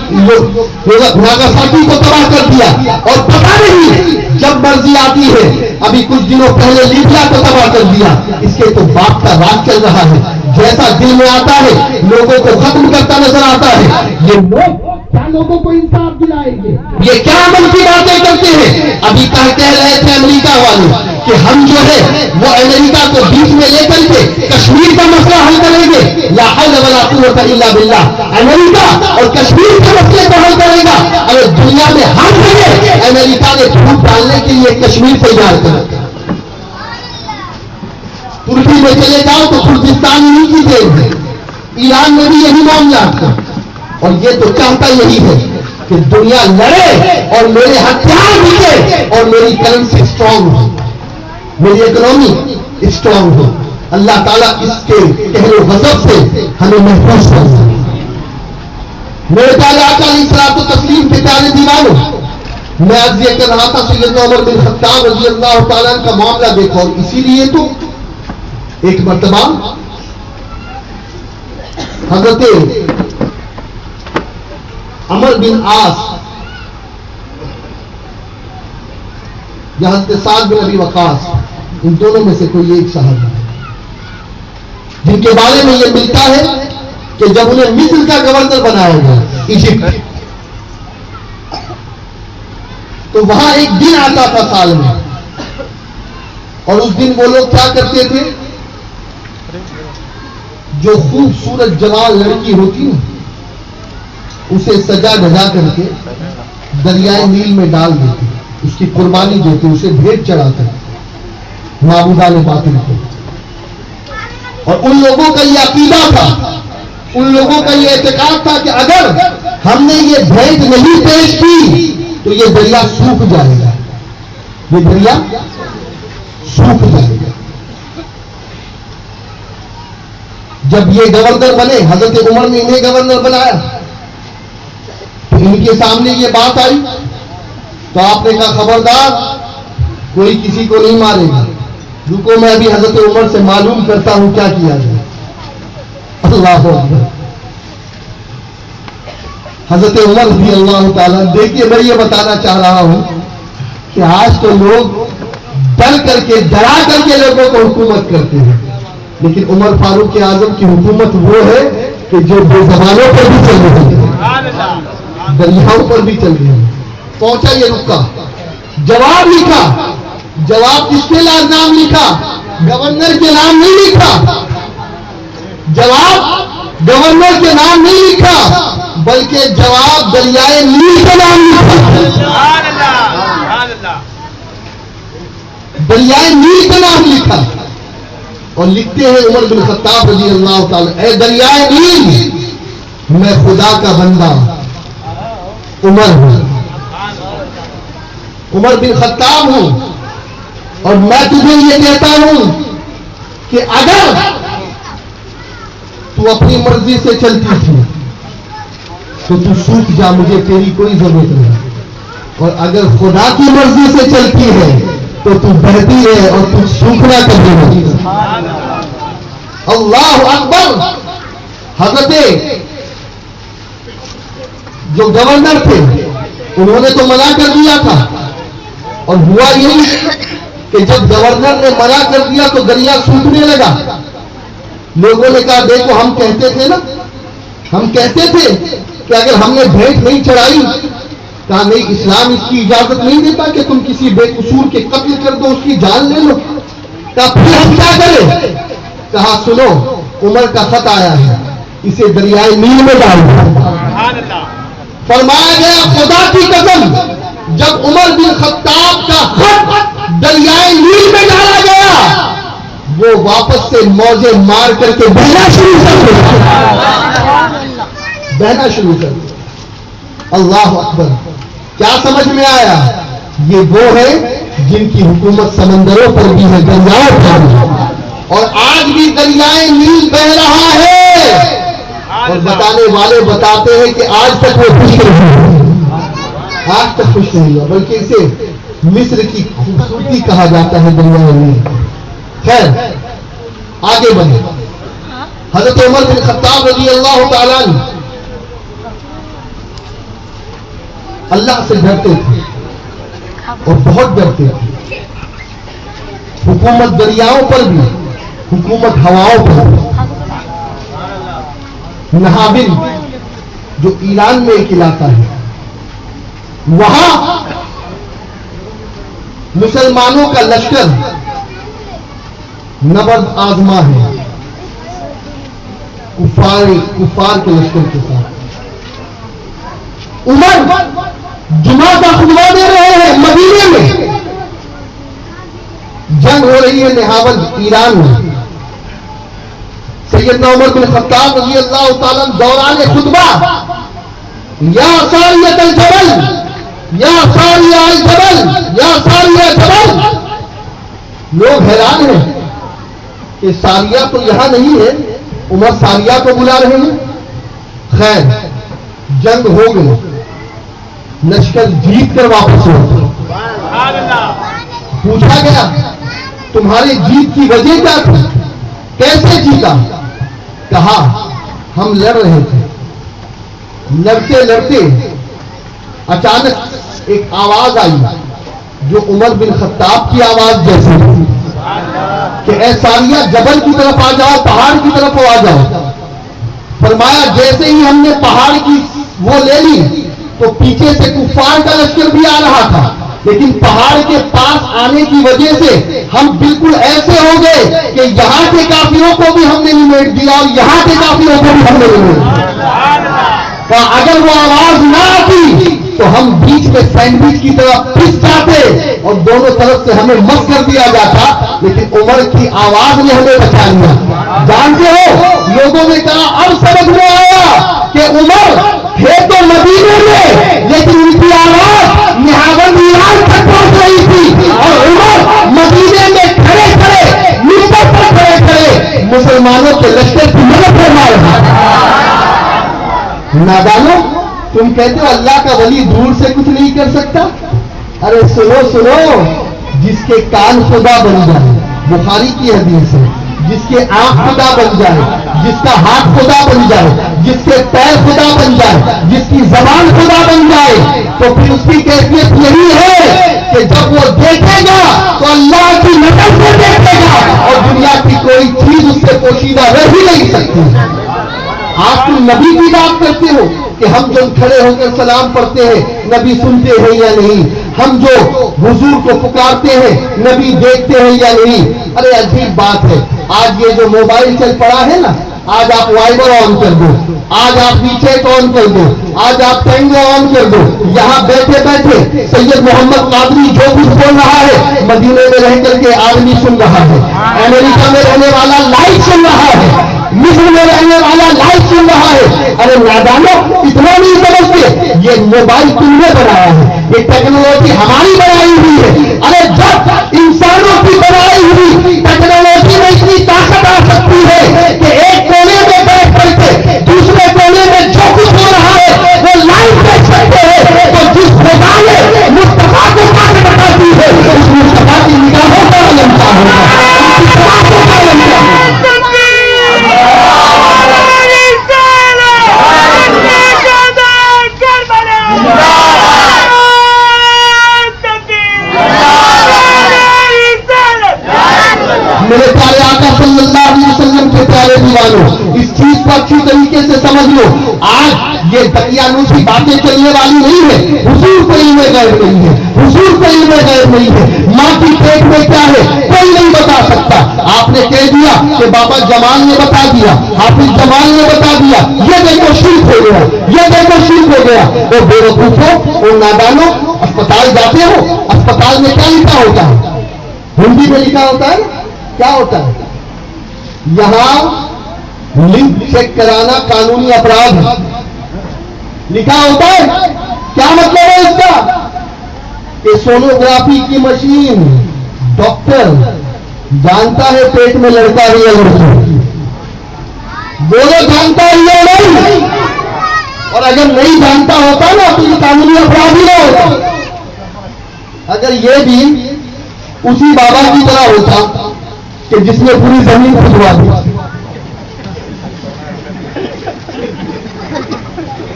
کو تباہ کر دیا. اور پتہ نہیں جب مرضی آتی ہے, ابھی کچھ دنوں پہلے لیبیا کو تباہ کر دیا. اس کے تو باپ کا راج چل رہا ہے, جیسا دل میں آتا ہے لوگوں کو ختم کرتا نظر آتا ہے. یہ لوگ کیا لوگوں کو انصاف دلائیں گے؟ یہ کیا عمل کی باتیں کرتے ہیں؟ ابھی کہہ رہے تھے امریکہ والے کہ ہم جو ہے وہ امریکہ کو بیچ میں لے کر کے کشمیر کا مسئلہ حل کریں گے. لا حول ولا قوت الا باللہ. امریکہ اور کشمیر کے مسئلے کو حل کرے گا. اگر دنیا میں ہاتھ لگے, امریکہ نے جھوٹ ڈالنے کے لیے کشمیر تیار کر دیا. ترکی میں چلے جاؤ تو کردستان ہی کی جیل ہے, ایران میں بھی یہی معاملات تھا. اور یہ تو چاہتا یہی ہے کہ دنیا لڑے اور میرے ہتھیار بکے اور میری کرنسی اسٹرانگ ہو, میری اکنامی اسٹرانگ ہو. اللہ تعالیٰ اس کے کہر و غضب سے ہمیں محفوظ کرے. میرے پیارے آقا علیہ الصلوۃ والتسلیم کے پیارے دیوانوں, میں آج یہ کر رہا تھا سیدنا عمر بن خطاب رضی اللہ تعالیٰ کا معاملہ دیکھو. اور اسی لیے تو ایک مرتبہ حضرت عمر بن عاص یا حضرت سعد بن ابی وقاص, ان دونوں میں سے کوئی ایک صحابی جن کے بارے میں یہ ملتا ہے کہ جب انہیں مصر کا گورنر بنایا گیا, ایجپٹ, تو وہاں ایک دن آتا تھا سال میں, اور اس دن وہ لوگ کیا کرتے تھے, جو خوبصورت جوان لڑکی ہوتی نا اسے سجا دھجا کر کے دریائے نیل میں ڈال دیتے, اس کی قربانی دیتے, اسے بھیٹ چڑھا کر معبودان باطل کو. اور ان لوگوں کا یہ عقیدہ تھا, ان لوگوں کا یہ اعتقاد تھا کہ اگر ہم نے یہ بھیٹ نہیں پیش کی تو یہ دریا سوکھ جائے گا, یہ دریا سوکھ جائے گا. جب یہ گورنر بنے, حضرت عمر نے انہیں گورنر بنایا, تو ان کے سامنے یہ بات آئی تو آپ نے کہا خبردار, کوئی کسی کو نہیں مارے گا, رکو میں ابھی حضرت عمر سے معلوم کرتا ہوں کیا کیا جائے. اللہ اکبر. حضرت عمر رضی اللہ تعالیٰ, دیکھیے میں یہ بتانا چاہ رہا ہوں کہ آج تو لوگ ڈر کر کے, ڈرا کر کے لوگوں کو حکومت کرتے ہیں, لیکن عمر فاروق اعظم کی حکومت وہ ہے کہ جو بے زبانوں پر بھی چل رہی ہے, دریاؤں پر بھی چل رہی ہے. پہنچا یہ رکا, جواب لکھا, جواب کس کے نام لکھا, گورنر کے نام نہیں لکھا, جواب گورنر کے نام نہیں لکھا, بلکہ جواب دریائے نیل کا نام لکھا, دریائے نیل کا نام لکھا. اور لکھتے ہیں عمر بن خطاب رضی اللہ تعالی، اے دریائے نیل، میں خدا کا بندہ عمر ہوں، عمر بن خطاب ہوں، اور میں تجھے یہ کہتا ہوں کہ اگر تو اپنی مرضی سے چلتی تھی تو تو سوکھ جا، مجھے تیری کوئی ضرورت نہیں، اور اگر خدا کی مرضی سے چلتی ہے تو تو بہتی ہے اور تو سوکھنا کبھی نہیں۔ اللہ اکبر۔ حضرت جو گورنر تھے انہوں نے تو منع کر دیا تھا، اور ہوا یہی کہ جب گورنر نے منع کر دیا تو دریا سوکھنے لگا۔ لوگوں نے کہا دیکھو ہم کہتے تھے نا، ہم کہتے تھے کہ اگر ہم نے بھیٹ نہیں چڑھائی، کہا نہیں، اسلام اس کی اجازت نہیں دیتا کہ تم کسی بے قصور کے قتل کر دو، اس کی جان لے لو۔ کہا پھر ہم کیا کریں؟ کہا سنو، عمر کا خط آیا ہے، اسے دریائے نیل میں ڈالو۔ فرمایا گیا خدا کی قسم، جب عمر بن خطاب کا خط دریائے نیل میں ڈالا گیا، وہ واپس سے موجیں مار کر کے بہنا شروع کر دیا، بہنا شروع کر دیا۔ اللہ اکبر۔ کیا سمجھ میں آیا؟ یہ وہ ہے جن کی حکومت سمندروں پر بھی ہے، دریاؤں پر بھی، اور آج بھی دریائے نیل بہ رہا ہے، اور بتانے والے بتاتے ہیں کہ آج تک وہ خوش نہیں ہوا، آج تک خوش نہیں ہوا، بلکہ اسے مصر کی خوبصورتی کہا جاتا ہے دریائے نیل۔ خیر آگے بڑھے۔ حضرت عمر بن خطاب رضی اللہ تعالیٰ عنہ اللہ سے ڈرتے تھے اور بہت ڈرتے تھے، حکومت دریاؤں پر بھی، حکومت ہواؤں پر بھی۔ نہابن جو ایران میں ایک علاقہ ہے، وہاں مسلمانوں کا لشکر نبرد آزما ہے کفار کے لشکر کے ساتھ۔ عمر جمعہ کا خطبہ دے رہے ہیں مدینے میں، جنگ ہو رہی ہے نہاول ایران میں۔ سیدنا عمر بن خطاب رضی اللہ تعالیٰ دوران خطبہ یا ساریۃ الجبل یا ساریہ الجبل یا ساریہ الجبل، لوگ حیران ہیں کہ ساریہ تو یہاں نہیں ہے، عمر ساریہ کو بلا رہے ہیں۔ خیر جنگ ہو گئی، لشکر جیت کر واپس ہو۔ پوچھا گیا تمہاری جیت کی وجہ کیا تھی، کیسے جیتا؟ کہا ہم لڑ رہے تھے، لڑتے لڑتے اچانک ایک آواز آئی جو عمر بن خطاب کی آواز جیسی تھی کہ اے ساریہ جبل کی طرف آ جاؤ، پہاڑ کی طرف آ جاؤ۔ فرمایا جیسے ہی ہم نے پہاڑ کی وہ لے لی تو پیچھے سے کفار کا لشکر بھی آ رہا تھا، لیکن پہاڑ کے پاس آنے کی وجہ سے ہم بالکل ایسے ہو گئے کہ یہاں کے کافروں کو بھی ہم نے نمیٹ دیا اور یہاں کے کافروں کو بھی ہم نے نمیٹ دیا۔ اگر وہ آواز نہ آتی تو ہم بیچ میں سینڈوچ کی طرف پھنس جاتے اور دونوں طرف سے ہمیں مس کر دیا جاتا، لیکن عمر کی آواز نے ہمیں بچا لیا۔ جانتے ہو لوگوں نے کہا اب سمجھ میں آیا کہ عمر تھے تو مدینے میں، لیکن ان کی آواز نہاول ایران تک پہنچ رہی تھی، اور عمر مدینے میں کھڑے کھڑے منبر پر کھڑے کھڑے مسلمانوں کے لشکر کی مدد فرما رہا تھا۔ نادانو، تم کہتے ہو اللہ کا ولی دور سے کچھ نہیں کر سکتا؟ ارے سنو سنو، جس کے کان خدا بن جائے، بخاری کی حدیث ہے، جس کے آنکھ خدا بن جائے، جس کا ہاتھ خدا بن جائے، جس کے پیر خدا بن جائے، جس کی زبان خدا بن جائے، تو پھر اس کی کیفیت یہی ہے کہ جب وہ دیکھے گا تو اللہ کی نظر سے دیکھے گا، اور دنیا کی کوئی چیز اس سے پوشیدہ رہ ہی نہیں سکتی۔ آج تم نبی کی بات کرتے ہو کہ ہم جو کھڑے ہو کر سلام پڑھتے ہیں نبی سنتے ہیں یا نہیں، ہم جو حضور کو پکارتے ہیں نبی دیکھتے ہیں یا نہیں۔ ارے عجیب بات ہے، آج یہ جو موبائل چل پڑا ہے نا، آج آپ وائبر آن کر دو، آج آپ ویچیٹ آن کر دو، آج آپ ٹینگو آن کر دو، یہاں بیٹھے بیٹھے سید محمد قادری جو کچھ بول رہا ہے مدینے میں رہ کر کے آدمی سن رہا ہے، امریکہ میں رہنے والا لائیو سن رہا ہے، مصر میں رہنے والا لائیو سن رہا ہے۔ ارے نادانو، اتنا نہیں سمجھتے یہ موبائل تم نے بنایا ہے، یہ ٹیکنالوجی ہماری بنائی ہوئی ہے۔ ارے جب انسانوں کی بنائی ہوئی ٹیکنالوجی میں اتنی طاقت آ سکتی ہے کہ ایک کونے میں بیٹھ کر کے دوسرے کونے میں جو کچھ ہو رہا ہے وہ لائیو دیکھ سکتے ہیں، تو جس خدا نے مصطفیٰ کو طاقت بتاتی ہے اس مصطفیٰ کی نگاہوں کا عالم کیا ہوگا، کا عالم کیا ہوگا۔ میرے پیارے آقا صلی اللہ علیہ وسلم کے پیارے دیوانوں، اس چیز کو اچھی طریقے سے سمجھ لو، آج یہ دقیانوسی باتیں چلنے والی نہیں ہے، حضور کو علم غیب نہیں ہے، حضور کو علم غیب نہیں ہے، ماں کی پیٹ میں کیا ہے کوئی نہیں بتا سکتا۔ آپ نے کہہ دیا کہ بابا جمال نے بتا دیا، حافظ جمال نے بتا دیا، یہ دیکھو شرک ہو گیا، یہ دیکھو شرک ہو گیا۔ وہ بے وقوفوں اور نادانوں، اسپتال جاتے ہو، اسپتال میں کیا لکھا ہوتا ہے؟ ہندی میں لکھا ہوتا ہے کیا ہوتا ہے؟ یہاں لنک چیک کرانا قانونی اپرادھ ہے، لکھا ہوتا ہے۔ کیا مطلب ہے اس کا؟ کہ سونوگرافی کی مشین ڈاکٹر جانتا ہے پیٹ میں لڑکا ہے یا لڑکی، بولو جانتا ہے یا نہیں؟ اور اگر نہیں جانتا ہوتا نا تو یہ قانونی اپرادھ ہی نہ ہوتا۔ اگر یہ بھی اسی بابا کی طرح ہوتا کہ جس نے پوری زمین کھدوا دی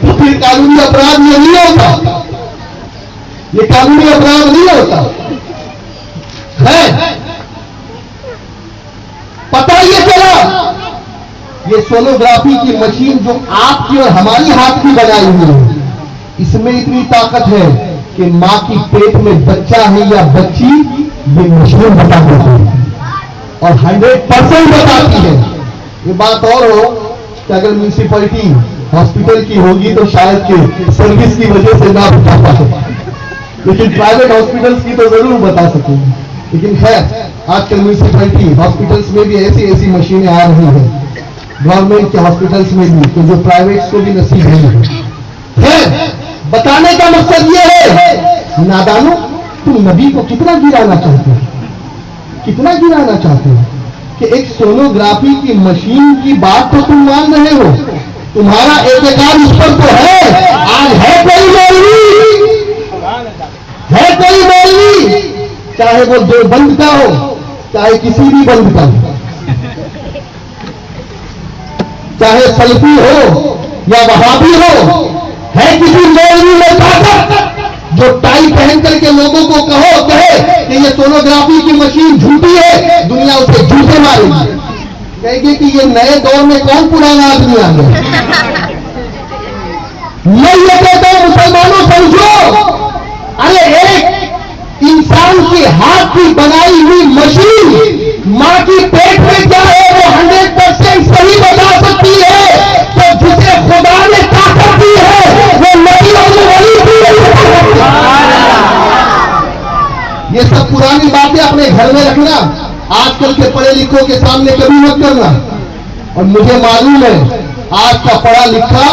تو پھر قانونی اپرادھ یہ نہیں ہوتا، یہ قانونی اپرادھ نہیں ہوتا ہے۔ پتہ یہ چلا یہ سونوگرافی کی مشین جو آپ کی اور ہماری ہاتھ کی بنائی ہوئی ہے، اس میں اتنی طاقت ہے کہ ماں کی پیٹ میں بچہ ہے یا بچی یہ مشین بتا دیتی ہے اور 100% بتاتی ہے۔ یہ بات اور ہو کہ اگر میونسپلٹی ہاسپٹل کی ہوگی تو شاید کہ سروس کی وجہ سے نہ بتا پائے، لیکن پرائیویٹ ہاسپٹلس کی تو ضرور بتا سکیں گے۔ لیکن خیر آج کل میونسپلٹی ہاسپٹلس میں بھی ایسی مشینیں آ رہی ہیں، گورنمنٹ کے ہاسپٹلس میں بھی، کہ جو پرائیویٹ کو بھی نصیب نہیں ہے۔ خیر بتانے کا مقصد یہ ہے نادانو، تم نبی کو کتنا گرانا چاہتے ہو، کتنا گرانا چاہتے ہو کہ ایک سونوگرافی کی مشین کی بات تو تم مان رہے ہو، تمہارا اعتقاد اس پر تو ہے۔ آج ہے کوئی مولوی، ہے کوئی مولوی، چاہے وہ دو بند کا ہو چاہے کسی بھی بند کا ہو، چاہے سلفی ہو یا وہابی ہو، ہے کسی مولوی میں طاقت جو ٹائی پہن کر کے لوگوں کو کہے کہ یہ سونوگرافی کی مشین جھوٹی ہے، دنیا اسے جھوٹے مارے گی، کہے گی کہ یہ نئے دور میں کون پرانا آدمی آ گیا۔ میں یہ کہتا ہوں مسلمانوں سمجھو، ارے ایک انسان کے ہاتھ کی بنائی ہوئی مشین ماں کی پیٹ میں کیا ہے وہ 100% صحیح بتا سکتی ہے، تو جسے خدا نے طاقت دی ہے وہ نبی اور ولی بھی نہیں بتا سکتے۔ یہ سب پرانی باتیں اپنے گھر میں رکھنا، آج کل کے پڑھے لکھوں کے سامنے کبھی مت کرنا۔ اور مجھے معلوم ہے آج کا پڑھا لکھا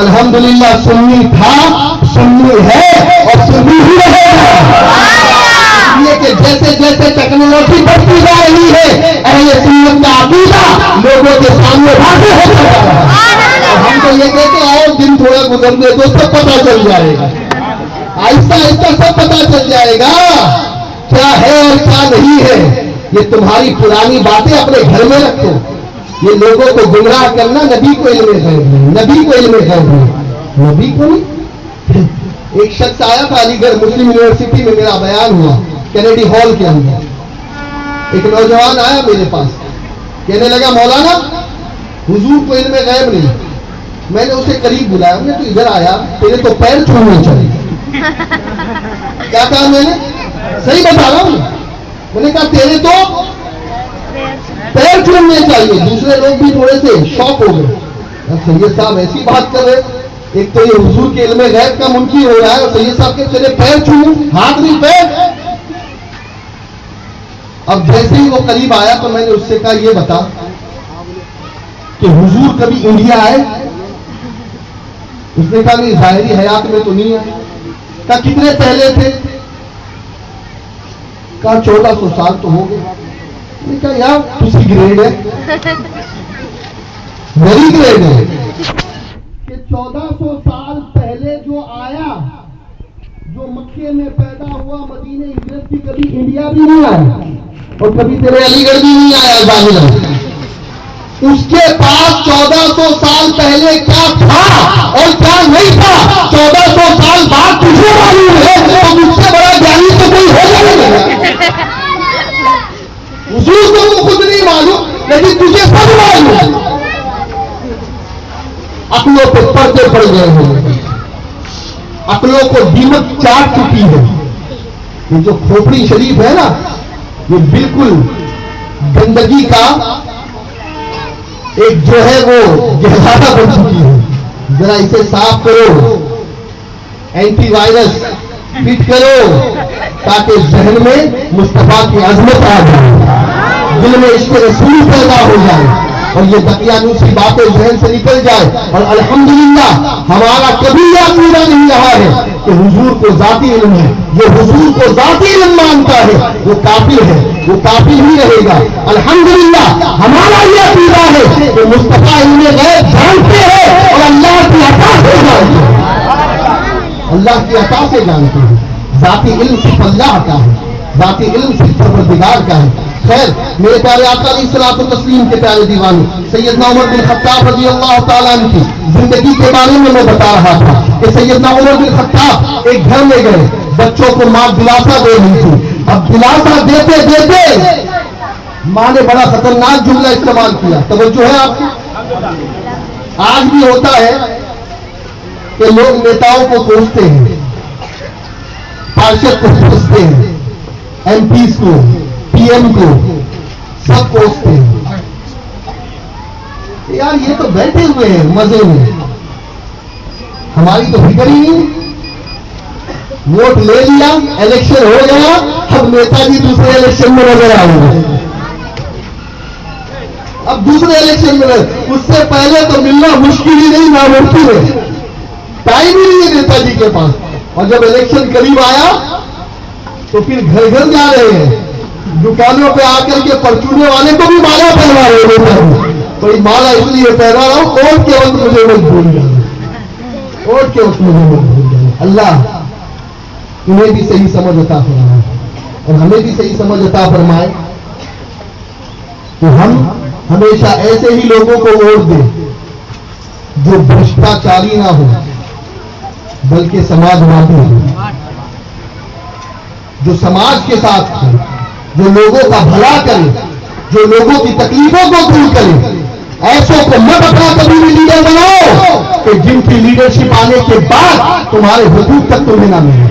الحمدللہ سنی تھا، سنی ہے اور سنی ہی رہے گا، یہ کہ جیسے جیسے ٹیکنالوجی بڑھتی جا رہی ہے اہل سنت کا عقیدہ لوگوں کے سامنے واضح ہوتا جا رہا ہے۔ ہم تو یہ کہتے ہیں اور دن تھوڑا گزرنے تو سب پتہ چل جائے گا، آہستہ آہستہ سب پتہ چل جائے گا کیا ہے اور کیا نہیں ہے۔ یہ تمہاری پرانی باتیں اپنے گھر میں رکھو، یہ لوگوں کو گمراہ کرنا نبی کو علم غیب نہیں، نبی کو علم غیب نہیں، نبی کو نہیں۔ ایک شخص آیا تھا علی گڑھ مسلم یونیورسٹی میں، میرا بیان ہوا کینیڈی ہال کے اندر، ایک نوجوان آیا میرے پاس، کہنے لگا مولانا حضور کو علم غیب نہیں۔ میں نے اسے قریب بلایا، میں تو ادھر آیا تیرے تو پیر چھوڑنے چاہیے۔ کیا کہا میں نے؟ صحیح بتا رہا ہوں، میں نے کہا تیرے تو پیر چھوڑنے چاہیے. دوسرے لوگ بھی تھوڑے سے شوق ہو گئے. سید صاحب ایسی بات کر رہے, ایک تو یہ حضور کے علم غیب کا منکر ہو رہا ہے, اور سید صاحب کے چلے پیر چھوڑوں, ہاتھ نہیں پیر. اب جیسے ہی وہ قریب آیا تو میں نے اس سے کہا یہ بتا کہ حضور کبھی انڈیا آئے؟ اس نے کہا نہیں, ظاہری حیات میں تو نہیں آئے. کہا کتنے پہلے تھے؟ کہا 1400 سال تو ہو گئے. میں نے کہا یار تسی گریڈ ہے, میری گریڈ ہے کہ 1400 سال پہلے جو آیا, جو مکے میں پیدا ہوا, مدینے ہجرت کی, کبھی انڈیا بھی نہیں آیا اور کبھی تیرے علی گڑھ بھی نہیں آیا ظاہر. اس کے پاس 1400 سال پہلے کیا تھا اور کیا نہیں تھا 1400 سال بعد تجھے معلوم ہے, تو مجھ سے بڑا جانی تو کوئی ہو جائے. حضور کو خود نہیں معلوم لیکن تجھے سب معلوم. عقلوں پہ پردے پڑ گئے ہیں, عقلوں کو دیمک چاٹ چکی ہے. یہ جو کھوپڑی شریف ہے نا, یہ بالکل گندگی کا ایک جو ہے وہ گہرا بن چکی ہے. ذرا اسے صاف کرو, اینٹی وائرس فٹ کرو, تاکہ ذہن میں مصطفیٰ کی عظمت آ جائے, دل میں عشق رسول پیدا ہو جائے, اور یہ دقیانوسی باتیں ذہن سے نکل جائے. اور الحمدللہ ہمارا کبھی یہ عقیدہ نہیں رہا ہے کہ حضور کو ذاتی علم ہے. جو حضور کو ذاتی علم مانتا ہے وہ کافر ہے, وہ کافر ہی رہے گا. الحمدللہ ہمارا یہ عقیدہ ہے کہ مصطفیٰ علم غیب جانتے ہیں اور اللہ کی عطا سے جانتے ہیں, اللہ کی عطا سے جانتے ہیں. ذاتی علم صرف اللہ کا ہے, ذاتی علم صرف پروردگار کا ہے. خیر میرے پیارے آقا علیہ الصلوۃ والتسلیم کے پیارے دیوانے سیدنا عمر بن خطاب رضی اللہ تعالیٰ عنہ کی زندگی کے بارے میں بتا رہا تھا کہ سیدنا عمر بن خطاب ایک گھر میں گئے, بچوں کو ماں دلاسا دے رہی تھی. اب دلاسا دیتے دیتے ماں نے بڑا خطرناک جملہ استعمال کیا. توجہ ہے آپ کی؟ آج بھی ہوتا ہے کہ لوگ نیتاؤں کو کوستے ہیں, پارشد کو کوستے ہیں, ایم پیز کو, پی ایم کو, سب کوستے ہیں. یار یہ تو بیٹھے ہوئے ہیں مزے میں, ہماری تو فکر ہی نہیں. ووٹ لے لیا, الیکشن ہو گیا, اب نیتا جی دوسرے الیکشن میں نظر آئیں گے. اب دوسرے الیکشن میں اس سے پہلے تو ملنا مشکل ہی نہیں, ناممکن ہے. ٹائم ہی نہیں ہے نیتا جی کے پاس. اور جب الیکشن قریب آیا تو پھر گھر گھر جا رہے ہیں, دکانوں پہ آ کر کے پرچونے والے کو بھی مالا پہنا رہے ہیں. کوئی مالا اس لیے پہنا رہا ہوں ووٹ کے وقت مجھے مت بھول جانا, ووٹ کے وقت مجھے مت بھول جانا. اللہ انہیں بھی صحیح سمجھ عطا فرمائے اور ہمیں بھی صحیح سمجھ عطا فرمائے کہ ہم ہمیشہ ایسے ہی لوگوں کو ووٹ دیں جو بھرشٹاچاری نہ ہو بلکہ سماجوادی ہو, جو سماج کے ساتھ ہو, جو لوگوں کا بھلا کرے, جو لوگوں کی تکلیفوں کو دور کرے. ایسوں کو مت اپنا کبھی بھی لیڈر بناؤ کہ جن کی لیڈرشپ آنے کے بعد تمہارے حقوق تک تمہیں نہ ملے.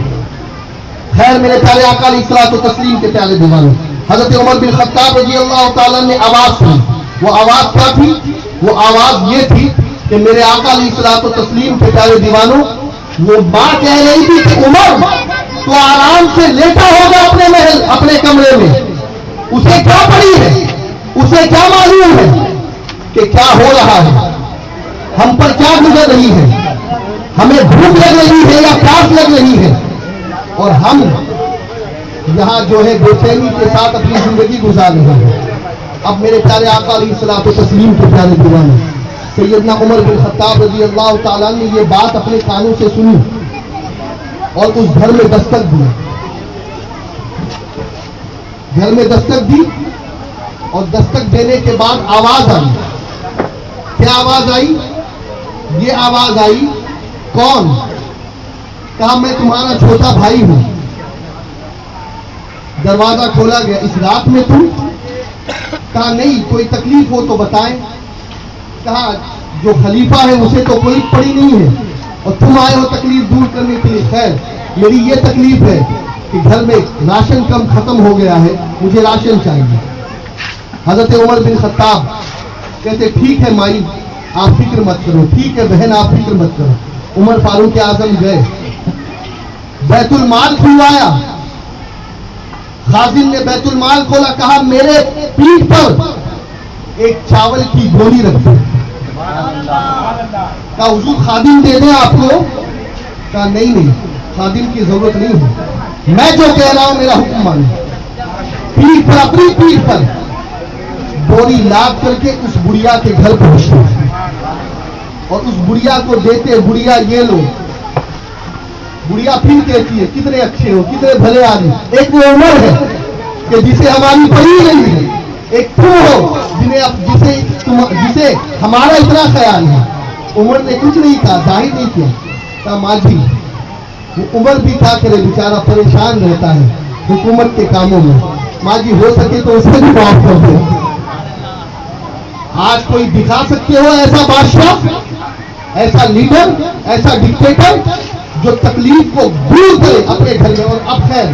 خیر میرے پیارے آقا علیہ الصلوۃ والتسلیم کے پیارے دیوانے حضرت عمر بن خطاب رضی اللہ تعالیٰ نے آواز سنی. وہ آواز کیا تھی؟ وہ آواز یہ تھی کہ میرے آقا علیہ الصلوۃ والتسلیم کے پیارے دیوانوں, وہ ماں کہہ رہی تھی کہ عمر تو آرام سے لیٹا ہوگا اپنے محل, اپنے کمرے میں. اسے کیا پڑی ہے, اسے کیا معلوم ہے کہ کیا ہو رہا ہے, ہم پر کیا گزر رہی ہے, ہمیں بھوک لگ رہی ہے یا پیاس لگ رہی ہے, اور ہم یہاں جو ہے بے چینی کے ساتھ اپنی زندگی گزار رہے ہیں. اب میرے پیارے آقا علیہ الصلوۃ والتسلیم کے پیارے دیوانے سیدنا عمر بن خطاب رضی اللہ تعالیٰ نے یہ بات اپنے کانوں سے سنی اور اس گھر میں دستک دی. گھر میں دستک دی اور دستک دینے کے بعد آواز آئی. کیا آواز آئی؟ یہ آواز آئی, کون؟ کہا میں تمہارا چھوٹا بھائی ہوں. دروازہ کھولا گیا, اس رات میں تم؟ کہا نہیں, کوئی تکلیف ہو تو بتائیں. کہا جو خلیفہ ہے اسے تو کوئی پڑی نہیں ہے اور تم آئے ہو تکلیف دور کرنے کے لیے. خیر میری یہ تکلیف ہے کہ گھر میں راشن کم ختم ہو گیا ہے, مجھے راشن چاہیے. حضرت عمر بن خطاب کہتے ٹھیک ہے مائی آپ فکر مت کرو، ٹھیک ہے بہن آپ فکر مت کرو. عمر فاروق اعظم گئے، بیت المال کھلوایا. خازن نے بیت المال کھولا، کہا میرے پیٹھ پر ایک چاول کی گولی رکھ دو. کہا حضور خادم دے دیں آپ کو؟ کہا نہیں خادم کی ضرورت نہیں ہے، میں جو کہہ رہا ہوں میرا حکم مانو. پیٹھ پر اپنی پیٹھ پر بوری لاد کر کے اس بڑھیا کے گھر پہنچتے اور اس بڑھیا کو دیتے، بڑھیا یہ لو. بڑھیا پھر کہتی ہے کتنے اچھے ہو، کتنے بھلے آدمی. ایک وہ عمر ہے کہ جسے ہماری پڑی نہیں ہے، ایک تم ہو جسے ہمارا اتنا خیال ہے. عمر نے کچھ نہیں کہا، ظاہر نہیں کیا. کہا ماں جی، وہ عمر بھی کیا کرے بیچارہ، پریشان رہتا ہے حکومت کے کاموں میں. ماں جی ہو سکے تو اسے بھی معاف کر دو. آج کوئی دکھا سکتے ہو ایسا بادشاہ، ایسا لیڈر، ایسا ڈکٹیٹر جو تکلیف کو دور کرے اپنے گھر میں؟ اور اب خیر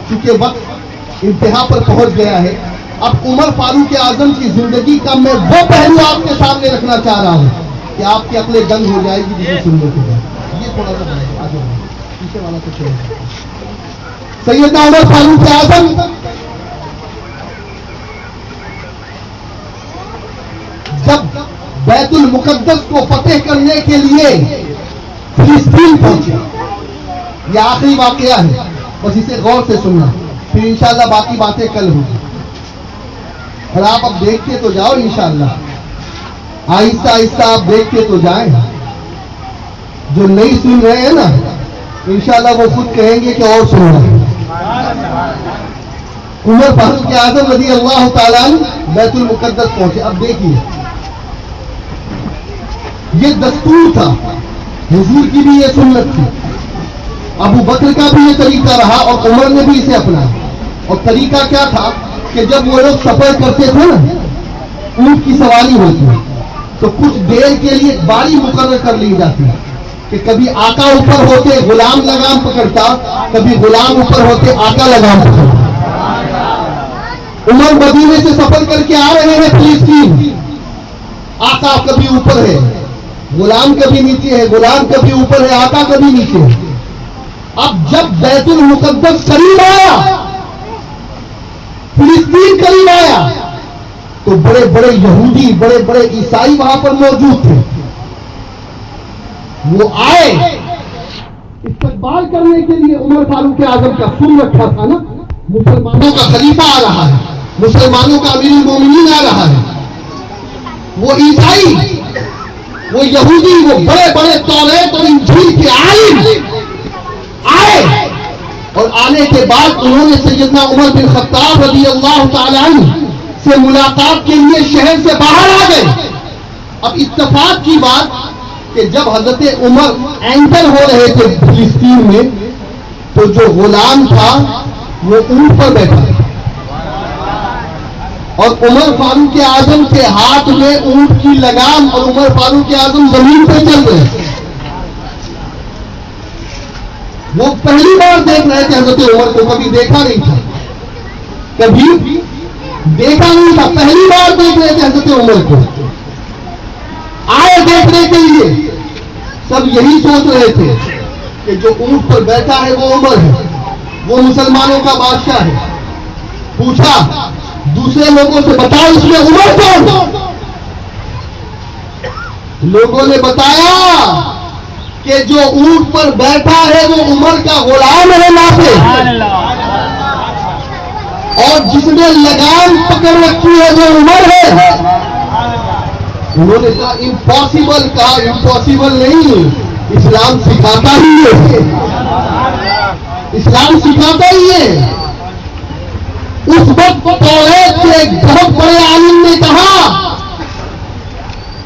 چونکہ وقت انتہا پر پہنچ گیا ہے، اب عمر فاروق اعظم کی زندگی کا میں وہ پہلو آپ کے سامنے رکھنا چاہ رہا ہوں کہ آپ کی عقل گنگ ہو جائے گی جسے سننے کے بعد. یہ تھوڑا سا آگے پیچھے والا تو چھوڑ. سیدنا عمر فاروق اعظم جب بیت المقدس کو فتح کرنے کے لیے فلسطین پہنچے، یہ آخری واقعہ ہے، بس اسے غور سے سننا، پھر انشاءاللہ باقی باتیں کل ہوگی. اور آپ اب دیکھتے تو جاؤ انشاءاللہ، آہستہ آہستہ آپ دیکھتے تو جائیں. جو نہیں سن رہے ہیں نا انشاءاللہ وہ خود کہیں گے کہ اور سن رہے ہیں. عمر فاروق اعظم رضی اللہ تعالیٰ بیت المقدس پہنچے. اب دیکھیے یہ دستور تھا، حضور کی بھی یہ سنت تھی، ابو بکر کا بھی یہ طریقہ رہا اور عمر نے بھی اسے اپنا. اور طریقہ کیا تھا کہ جب وہ لوگ سفر کرتے تھے نا، اونٹ کی سواری ہوتی تو کچھ دیر کے لیے باری مقرر کر لی جاتی کہ کبھی آقا اوپر ہوتے غلام لگام پکڑتا، کبھی غلام اوپر ہوتے آقا لگام پکڑتا. عمر مدینے سے سفر کر کے آ رہے ہیں فلسطین، آقا کبھی اوپر ہے، غلام کبھی نیچے ہے، غلام کبھی اوپر ہے، آقا کبھی نیچے ہے. اب جب بیت المقدس قریب آیا، فلسطین قریب آیا، تو بڑے بڑے یہودی، بڑے بڑے عیسائی وہاں پر موجود تھے. وہ آئے استقبال کرنے کے لیے. عمر فاروق اعظم کا سن رکھا تھا نا، مسلمانوں کا خلیفہ آ رہا ہے، مسلمانوں کا امیر المومنین آ رہا ہے. وہ عیسائی، وہ یہودی، وہ بڑے بڑے توریت اور انجیل کے عالم آئے. اور آنے کے بعد انہوں نے سیدنا عمر بن خطاب رضی اللہ تعالی عنہ سے ملاقات کے لیے شہر سے باہر آ گئے. اب اتفاق کی بات کہ جب حضرت عمر اینٹر ہو رہے تھے فلسطین میں، تو جو غلام تھا وہ اونٹ پر بیٹھا اور عمر فاروق اعظم کے ہاتھ میں اونٹ کی لگام، اور عمر فاروق اعظم زمین پہ چل رہے. وہ پہلی بار دیکھ رہے تھے حضرت عمر کو، کبھی دیکھا نہیں تھا، کبھی دیکھا نہیں تھا، پہلی بار دیکھ رہے تھے حضرت عمر کو. آئے دیکھنے کے لیے، سب یہی سوچ رہے تھے کہ جو اونٹ پر بیٹھا ہے وہ عمر ہے، وہ مسلمانوں کا بادشاہ ہے. پوچھا دوسرے لوگوں سے، بتاؤ اس میں عمر کون؟ لوگوں نے بتایا کہ جو اونٹ پر بیٹھا ہے وہ عمر کا غلام ہے نافع، اور جس نے لگام پکڑ رکھی ہے وہ عمر ہے. انہوں نے کہا امپاسبل. کہا امپاسبل نہیں، اسلام سکھاتا ہی ہے، اسلام سکھاتا ہی ہے. اس وقت توریت کے ایک بہت بڑے عالم نے کہا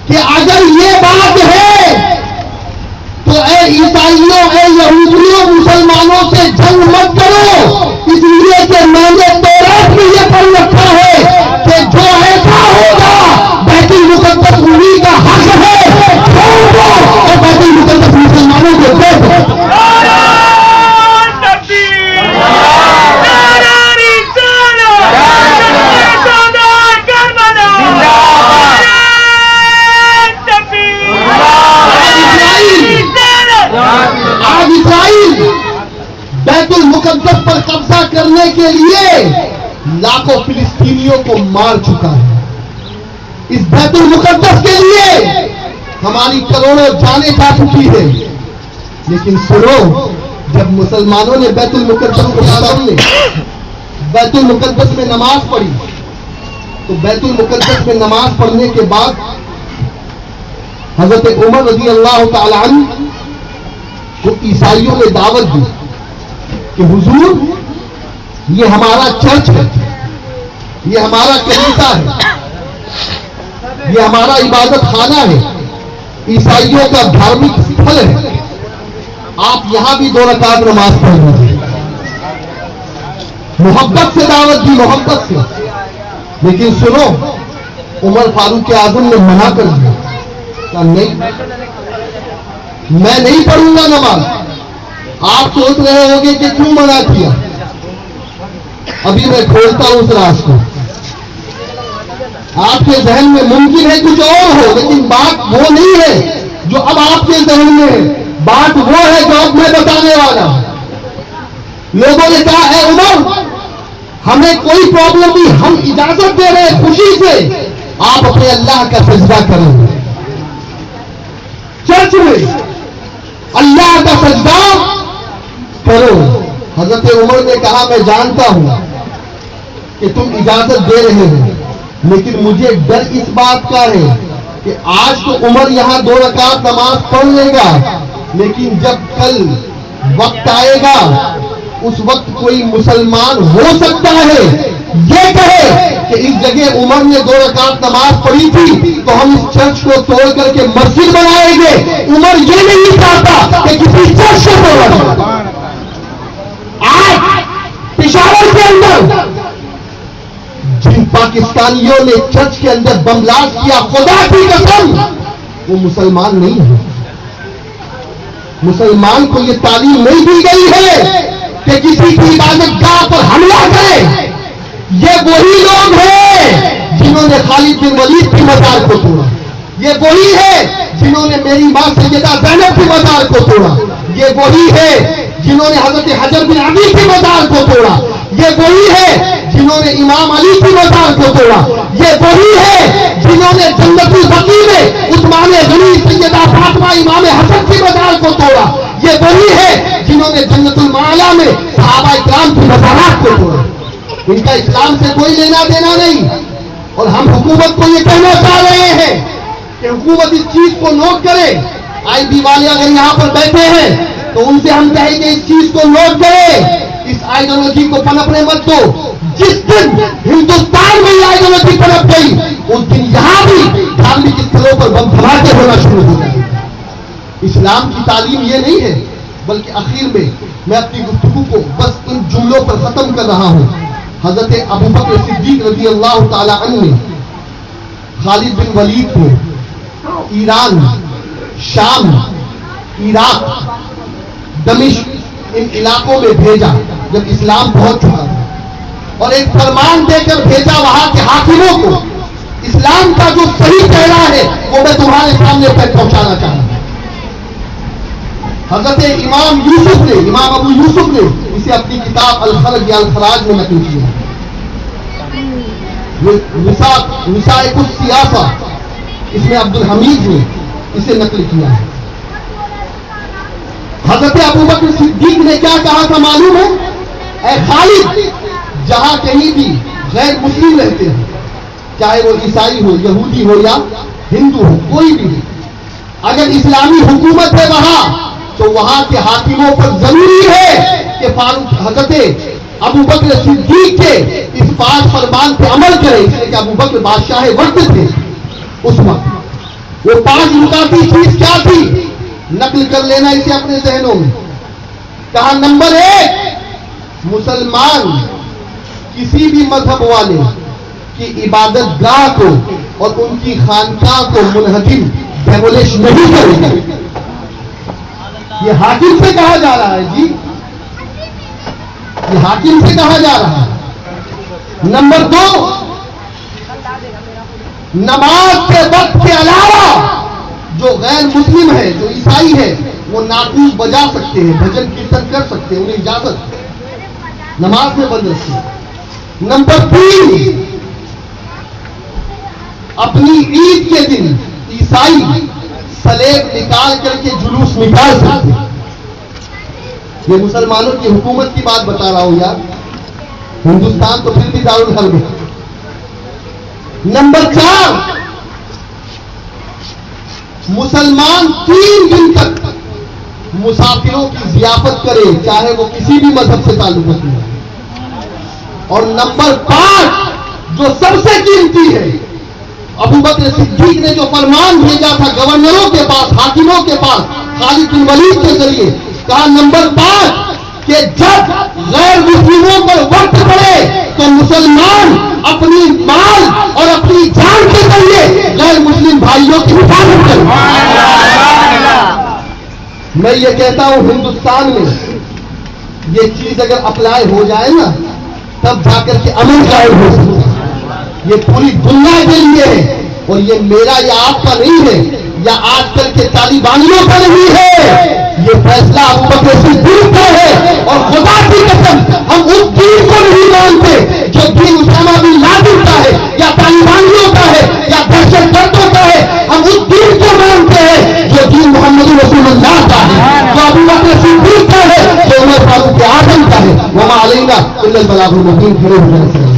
کہ اگر یہ بات ہے تو اے عیسائیوں، اے یہودیوں، مسلمانوں سے جنگ مت کرو، اس لیے کہ میں نے توریت میں یہ پڑھ رکھا ہے کہ جو ایسا ہوگا بیت المقدس انہی کا حق ہے، اور بیت المقدس مسلمانوں کو دے دو. پر قبضہ کرنے کے لیے لاکھوں فلسطینیوں کو مار چکا ہے. اس بیت المقدس کے لیے ہماری کروڑوں جانیں جا چکی ہے. لیکن سنو، جب مسلمانوں نے بیت المقدس کو سامنے بیت المقدس میں نماز پڑھی تو بیت المقدس میں نماز پڑھنے کے بعد حضرت عمر رضی اللہ تعالی عنہ کو عیسائیوں نے دعوت دی کہ حضور یہ ہمارا چرچ ہے، یہ ہمارا کنیسہ ہے، یہ ہمارا عبادت خانہ ہے، عیسائیوں کا دھارمک استھل ہے، آپ یہاں بھی 2 رکعت نماز پڑھ لیجیے. محبت سے دعوت دی، محبت سے. لیکن سنو، عمر فاروق اعظم نے منع کر دیا، کہا نہیں، میں نہیں پڑھوں گا نماز. آپ سوچ رہے ہوں گے کہ کیوں منع کیا؟ ابھی میں کھولتا ہوں اس راز کو. آپ کے ذہن میں ممکن ہے کچھ اور ہو، لیکن بات وہ نہیں ہے جو اب آپ کے ذہن میں ہے. بات وہ ہے جو اب میں بتانے والا ہوں. لوگوں نے کہا ہے عمر ہمیں کوئی پرابلم نہیں، ہم اجازت دے رہے ہیں خوشی سے آپ اپنے اللہ کا سجدہ کریں. چرچ میں اللہ کا سجدہ کرو. حضرت عمر نے کہا میں جانتا ہوں کہ تم اجازت دے رہے ہو، لیکن مجھے ڈر اس بات کا ہے کہ آج تو عمر یہاں 2 رکعت نماز پڑھ لے گا، لیکن جب کل وقت آئے گا اس وقت کوئی مسلمان ہو سکتا ہے یہ کہے کہ اس جگہ عمر نے 2 رکعت نماز پڑھی تھی تو ہم اس چرچ کو توڑ کر کے مسجد بنائیں گے. عمر یہ نہیں چاہتا کہ کسی چرچ کو توڑا جائے. آج پشاور کے اندر جن پاکستانیوں نے چرچ کے اندر بم بلاسٹ کیا، خدا کی قسم وہ مسلمان نہیں ہے. مسلمان کو یہ تعلیم نہیں دی گئی ہے کہ کسی کی عبادت گاہ پر حملہ کرے. یہ وہی لوگ ہیں جنہوں نے خالد بن ولید کی مزار کو توڑا. یہ وہی ہے جنہوں نے میری ماں سیدہ زینب کی مزار کو توڑا. یہ وہی ہے جنہوں نے حضرت حجر بن علی کی مزار کو توڑا. یہ وہی ہے جنہوں نے امام علی کی مزار کو توڑا. یہ وہی ہے جنہوں نے جنت البقیع میں عثمان غنی سیدہ فاطمہ امام حسن کی مزار کو توڑا. یہ وہی ہے جنہوں نے جنت المعلا میں صحابہ اکرام کی مزارات کو توڑا. ان کا اسلام سے کوئی لینا دینا نہیں. اور ہم حکومت کو یہ کہنا چاہ رہے ہیں کہ حکومت اس چیز کو نوٹ کرے. آئی بی والے اگر یہاں پر بیٹھے ہیں تو ان سے ہم کہیں گے اس چیز کو نوٹ کرے، اس آئیڈیالوجی کو پنپنے مت دو. جس دن ہندوستان میں یہ آئیڈیالوجی پنپ گئی اس دن یہاں بھی دھارمک استھلوں پر بم دھماکے ہونا شروع ہو جائے. اسلام کی تعلیم یہ نہیں ہے. بلکہ آخر میں اپنی گفتگو کو بس ان جملوں پر ختم کر رہا ہوں. حضرت ابو بکر صدیق رضی اللہ تعالی عنہ نے خالد بن ولید کو ایران، شام، عراق، دمشق ان علاقوں میں بھیجا جب اسلام پہنچ چکا تھا، اور ایک فرمان دے کر بھیجا وہاں کے حاکموں کو اسلام کا جو صحیح چہرہ ہے وہ میں تمہارے سامنے تک پہنچانا چاہتا ہوں. حضرت امام یوسف نے، امام ابو یوسف نے اسے اپنی کتاب الخرج یا الخراج میں نقل کیا. وسائق السیاسہ اس میں عبد الحمید نے اسے نقل کیا ہے. حضرت ابو بکر صدیق نے کیا کہا تھا معلوم ہے؟ اے خالد، جہاں کہیں بھی غیر مسلم رہتے ہیں، چاہے وہ عیسائی ہو، یہودی ہو یا ہندو ہو، کوئی بھی ہو، اگر اسلامی حکومت ہے وہاں تو وہاں کے حاکموں پر ضروری ہے کہ حضرت ابو بکر صدیق کے اس پاک فرمان پہ عمل کرے. اس لیے کہ ابو بکر بادشاہ وقت تھے اس وقت. وہ 5 نکاتی چیز کیا تھی؟ نقل کر لینا اسے اپنے ذہنوں میں. کہا نمبر 1، مسلمان کسی بھی مذہب والے کی عبادت گاہ کو اور ان کی خانقاہ کو منہدم، ڈیمولش نہیں کرے گا. یہ حاکم سے کہا جا رہا ہے جی، یہ حاکم سے کہا جا رہا ہے. نمبر 2، نماز کے وقت کے علاوہ جو غیر مسلم ہے، جو عیسائی ہے، وہ ناقوس بجا سکتے ہیں، بھجن کیرتن کر سکتے ہیں، انہیں اجازت. نماز میں بند رکھیے. نمبر 3، اپنی عید کے دن عیسائی سلیب نکال کر کے جلوس نکال سکتے. یہ مسلمانوں کی حکومت کی بات بتا رہا ہوں یار، ہندوستان تو پھر بھی دارالحرب ہے. نمبر 4، مسلمان 3 دن تک مسافروں کی ضیافت کرے، چاہے وہ کسی بھی مذہب سے تعلق رکھتے ہیں. اور نمبر 5 جو سب سے قیمتی ہے، ابو بکر صدیق نے جو فرمان بھیجا تھا گورنروں کے پاس، حاکموں کے پاس، خالد بن ولید کے ذریعے، کہا نمبر 5 کہ جب غیر مسلموں پر وقت پڑے تو مسلمان اپنی مال اور اپنی جان کے ذریعے غیر مسلم بھائیوں کی حفاظت کریں. میں یہ کہتا ہوں ہندوستان میں یہ چیز اگر اپلائی ہو جائے نا تب جا کر کے امن قائم ہو سکتا ہے. یہ پوری دنیا کے لیے ہے، اور یہ میرا یا آپ کا نہیں ہے، یا آج کل کے طالبانیوں کا نہیں ہے. یہ فیصلہ ابو بکر صدیق کا ہے. اور خدا کی قسم ہم اس دین کو نہیں مانتے جو دین اسامہ بن لادن کا ہے، یا طالبانیوں کا ہے، یا دہشت گردوں کا ہے. ہم اس دین کو مانتے ہیں جو دین محمد رسول اللہ کا ہے، جو ابو بکر صدیق کا ہے، جو عمر فاروق اعظم کا ہے. وما علینا الا البلاغ المبین.